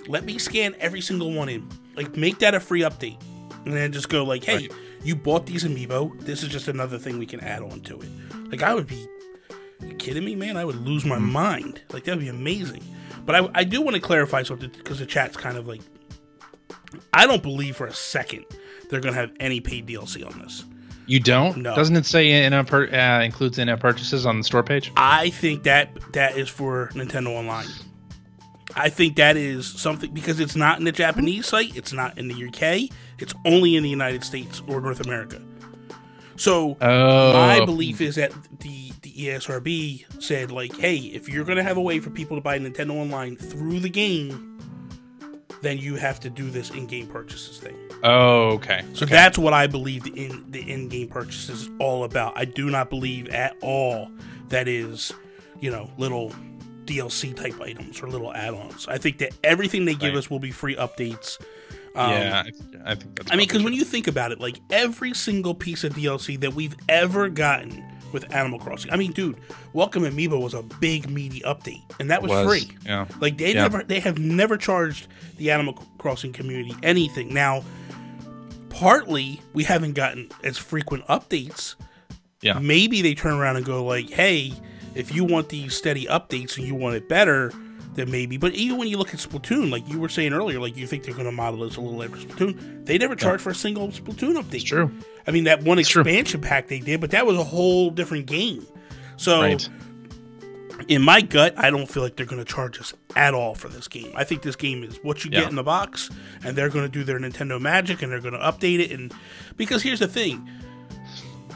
let me scan every single one in. Like, make that a free update, and then just go, like, hey, you bought these Amiibo, this is just another thing we can add on to it. Like, I would be, are you kidding me, man? I would lose my mind. Like, that would be amazing. But I do want to clarify something, because the chat's kind of like, I don't believe for a second they're going to have any paid DLC on this. You don't? No. Doesn't it say includes in-app purchases on the store page? I think that is for Nintendo Online. I think that is something, because it's not in the Japanese site, it's not in the UK, it's only in the United States or North America. So my belief is that the ESRB said, like, hey, if you're going to have a way for people to buy Nintendo Online through the game, then you have to do this in-game purchases thing. Oh, okay. So that's what I believe the in-game purchases is all about. I do not believe at all that is, you know, little DLC type items or little add-ons. I think that everything they give us will be free updates. I think that's, I mean, because when you think about it, like, every single piece of DLC that we've ever gotten with Animal Crossing, I mean, dude, Welcome Amiibo was a big meaty update, and that was free. Yeah. Like, they have never charged the Animal Crossing community anything. Now, partly we haven't gotten as frequent updates. Yeah. Maybe they turn around and go, like, hey, if you want these steady updates and you want it better, then maybe. But even when you look at Splatoon, like you were saying earlier, like, you think they're going to model this a little like Splatoon. They never charged for a single Splatoon update. It's true. I mean, that one expansion pack they did, but that was a whole different game. So, in my gut, I don't feel like they're going to charge us at all for this game. I think this game is what you get in the box, and they're going to do their Nintendo magic, and they're going to update it. And because here's the thing,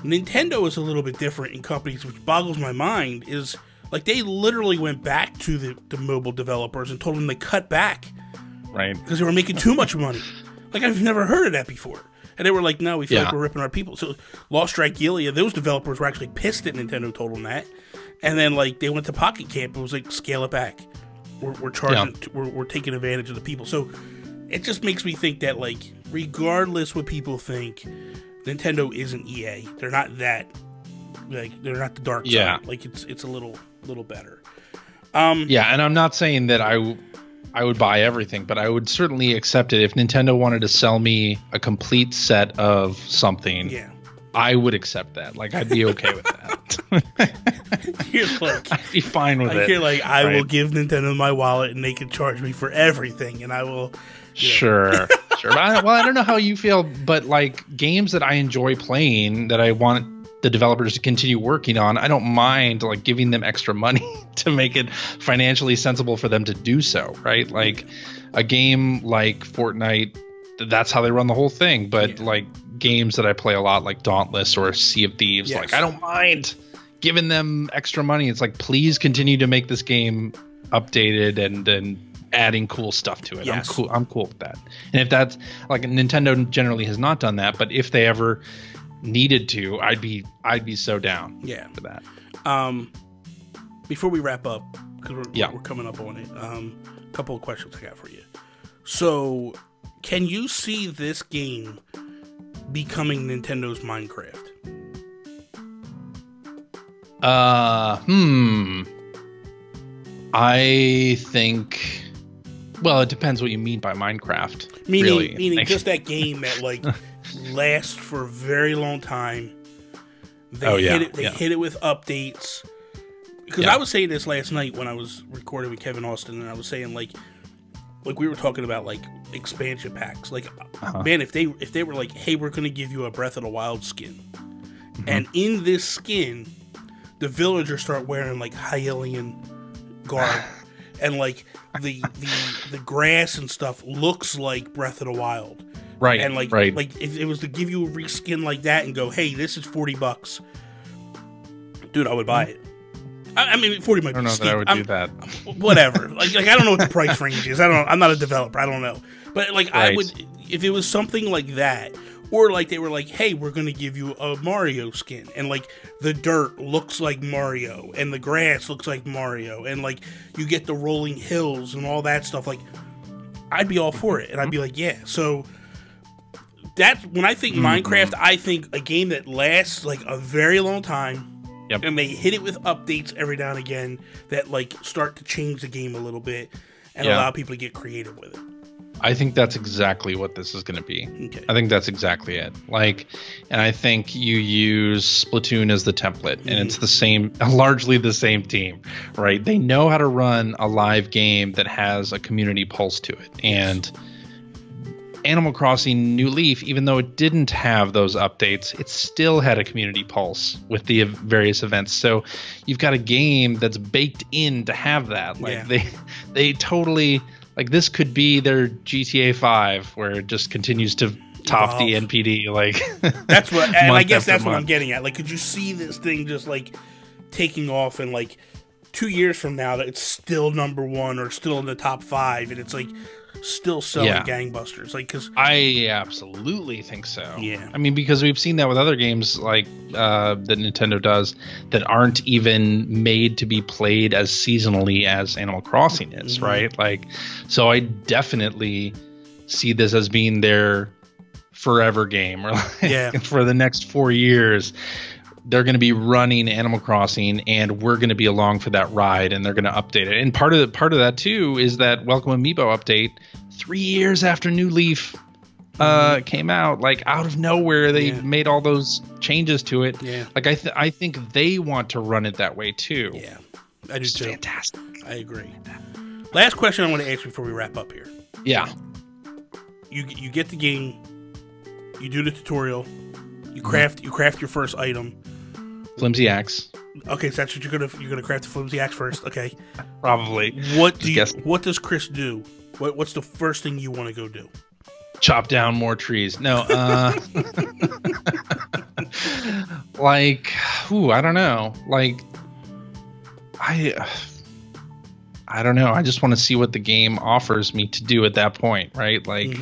Nintendo is a little bit different in companies, which boggles my mind, is, like, they literally went back to the mobile developers and told them to cut back. Right. Because they were making too much money. Like, I've never heard of that before. And they were like, no, we feel like we're ripping our people. So, Lost Strike Gilead, those developers were actually pissed that Nintendo told them that. And then, like, they went to Pocket Camp and was like, scale it back. We're charging, we're taking advantage of the people. So, it just makes me think that, like, regardless what people think, Nintendo isn't EA. They're not that, like, they're not the dark side. Like, it's a little better. Yeah, and I'm not saying that I would buy everything, but I would certainly accept it if Nintendo wanted to sell me a complete set of something. Yeah, I would accept that. Like, I'd be okay with that. You're like, I'd be fine with it. You're like, I will give Nintendo my wallet, and they can charge me for everything, and I will. Sure, Sure. Well, I don't know how you feel, but like games that I enjoy playing that I want the developers to continue working on, I don't mind like giving them extra money to make it financially sensible for them to do so, right? Like a game like Fortnite, that's how they run the whole thing. But like games that I play a lot, like Dauntless or Sea of Thieves, like I don't mind giving them extra money. It's like, please continue to make this game updated and adding cool stuff to it. Yes. I'm cool with that. And if that's like, Nintendo generally has not done that, but if they ever needed to, I'd be so down for that. Before we wrap up, because we're coming up on it, a couple of questions I got for you. So can you see this game becoming Nintendo's Minecraft? I think, well, it depends what you mean by Minecraft. Meaning just that game that like lasts for a very long time. They hit it with updates. Because I was saying this last night when I was recording with Kevin Austin, and I was saying like we were talking about like expansion packs. Like, man, if they were like, hey, we're gonna give you a Breath of the Wild skin, and in this skin, the villagers start wearing like Hylian garb, and like the grass and stuff looks like Breath of the Wild, right? And like if it was to give you a reskin like that and go, hey, this is $40, dude, I would buy it. I mean, 40 might be steep. I don't know that I would do that. Whatever. like I don't know what the price range is. I'm not a developer. I don't know. But like I would, if it was something like that, or like they were like, hey, we're gonna give you a Mario skin, and like the dirt looks like Mario, and the grass looks like Mario, and like you get the rolling hills and all that stuff. Like, I'd be all for it, and I'd be like, yeah. So that's when I think Minecraft. I think a game that lasts like a very long time. Yep. And they hit it with updates every now and again that like start to change the game a little bit and allow people to get creative with it. I think that's exactly what this is going to be. Okay. I think that's exactly it. Like, and I think you use Splatoon as the template, and it's the same, largely the same team, right? They know how to run a live game that has a community pulse to it. And Animal Crossing New Leaf, even though it didn't have those updates, it still had a community pulse with the various events. So you've got a game that's baked in to have that. Like they totally, like, this could be their GTA 5 where it just continues to top the NPD. Like that's what, and I guess that's what I'm getting at. Like, could you see this thing just like taking off and like 2 years from now that it's still #1 or still in the top 5, and it's like still selling gangbusters? Like, because I absolutely think so. Yeah, I mean, because we've seen that with other games like that Nintendo does that aren't even made to be played as seasonally as Animal Crossing is, right? Like, so I definitely see this as being their forever game, or like for the next 4 years. They're going to be running Animal Crossing, and we're going to be along for that ride, and they're going to update it. And part of that too is that Welcome Amiibo update 3 years after New Leaf came out, like out of nowhere, they made all those changes to it. Yeah. Like I think they want to run it that way too. Yeah, I do too. Fantastic. I agree. Last question I want to ask before we wrap up here. Yeah. You get the game, you do the tutorial, you craft your first item. Flimsy axe. Okay, so that's what you're gonna craft the flimsy axe first. Okay, probably. What does Chris do? What's the first thing you want to go do? Chop down more trees. No, like, I don't know. Like, I don't know. I just want to see what the game offers me to do at that point, right? Like,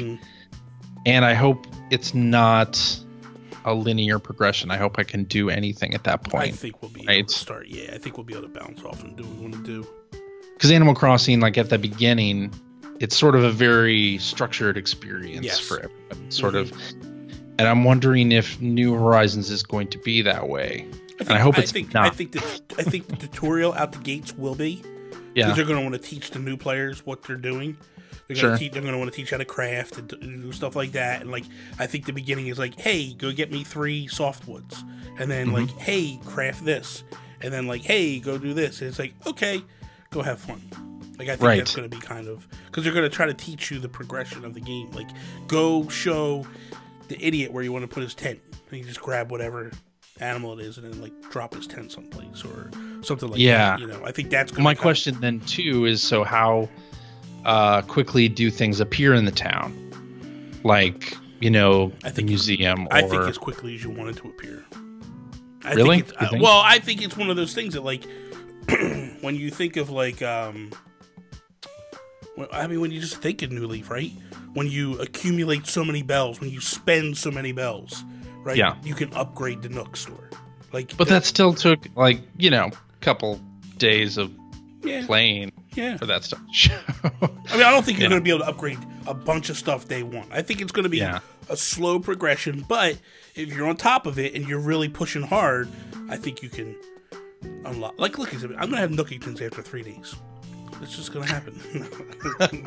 and I hope it's not a linear progression. I hope I can do anything at that point. I think we'll be able to start. Yeah, I think we'll be able to bounce off and do what we want to do. Because Animal Crossing, like at the beginning, it's sort of a very structured experience for everybody, sort of. And I'm wondering if New Horizons is going to be that way. I hope it's not. I think the tutorial out the gates will be. Yeah, because they're going to want to teach the new players what they're doing. They're going to want to teach how to craft and do stuff like that. And like, I think the beginning is like, hey, go get me 3 softwoods, and then like, hey, craft this, and then like, hey, go do this. And it's like, okay, go have fun. Like, I think that's going to be kind of, because they're going to try to teach you the progression of the game. Like, go show the idiot where you want to put his tent. And you just grab whatever animal it is and then like drop his tent someplace or something like that. You know, I think that's my question then too is, so how quickly do things appear in the town? Like, you know, the museum. I think as quickly as you want it to appear. Really? Well, I think it's one of those things that, like, when you think of, like, when you just think of New Leaf, right? When you accumulate so many bells, when you spend so many bells, right? Yeah. You can upgrade the Nook store. Like, but that still took, like, you know, a couple days of playing for that stuff. I mean, I don't think you're going to be able to upgrade a bunch of stuff day one. I think it's going to be a slow progression, but if you're on top of it and you're really pushing hard, I think you can unlock. Like, look, I'm going to have Nookingtons after 3 days. It's just going to happen.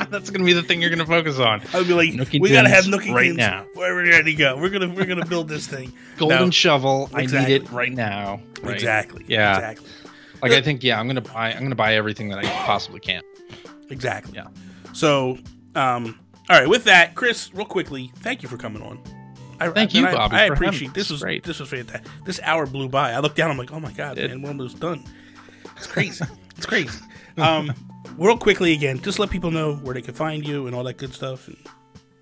That's going to be the thing you're going to focus on. I would be like, Nookingtons, we got to have Nookingtons right now. Wherever you're ready to go. We're gonna build this thing. Golden shovel. Exactly. I need it right now. Right? Exactly. Yeah. Exactly. Like, I think, I'm going to buy everything that I possibly can. Exactly. Yeah. So, all right. With that, Chris, real quickly, thank you for coming on. Thank you, Bobby. I appreciate this. Was great. This was fantastic. This hour blew by. I looked down. I'm like, oh my god, man, we're almost done. It's crazy. It's crazy. Real quickly again, just let people know where they can find you and all that good stuff.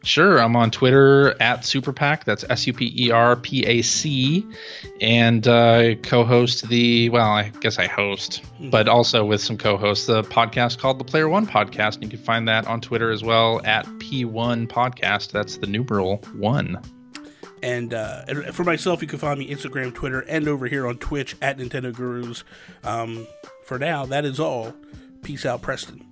Sure, I'm on Twitter at Superpac. That's SUPERPAC, and co-host I guess I host, but also with some co-hosts, the podcast called the Player One Podcast. And you can find that on Twitter as well at P1 Podcast. That's the numeral 1. And for myself, you can find me Instagram, Twitter, and over here on Twitch at Nintendo Gurus. For now, that is all. Peace out, Preston.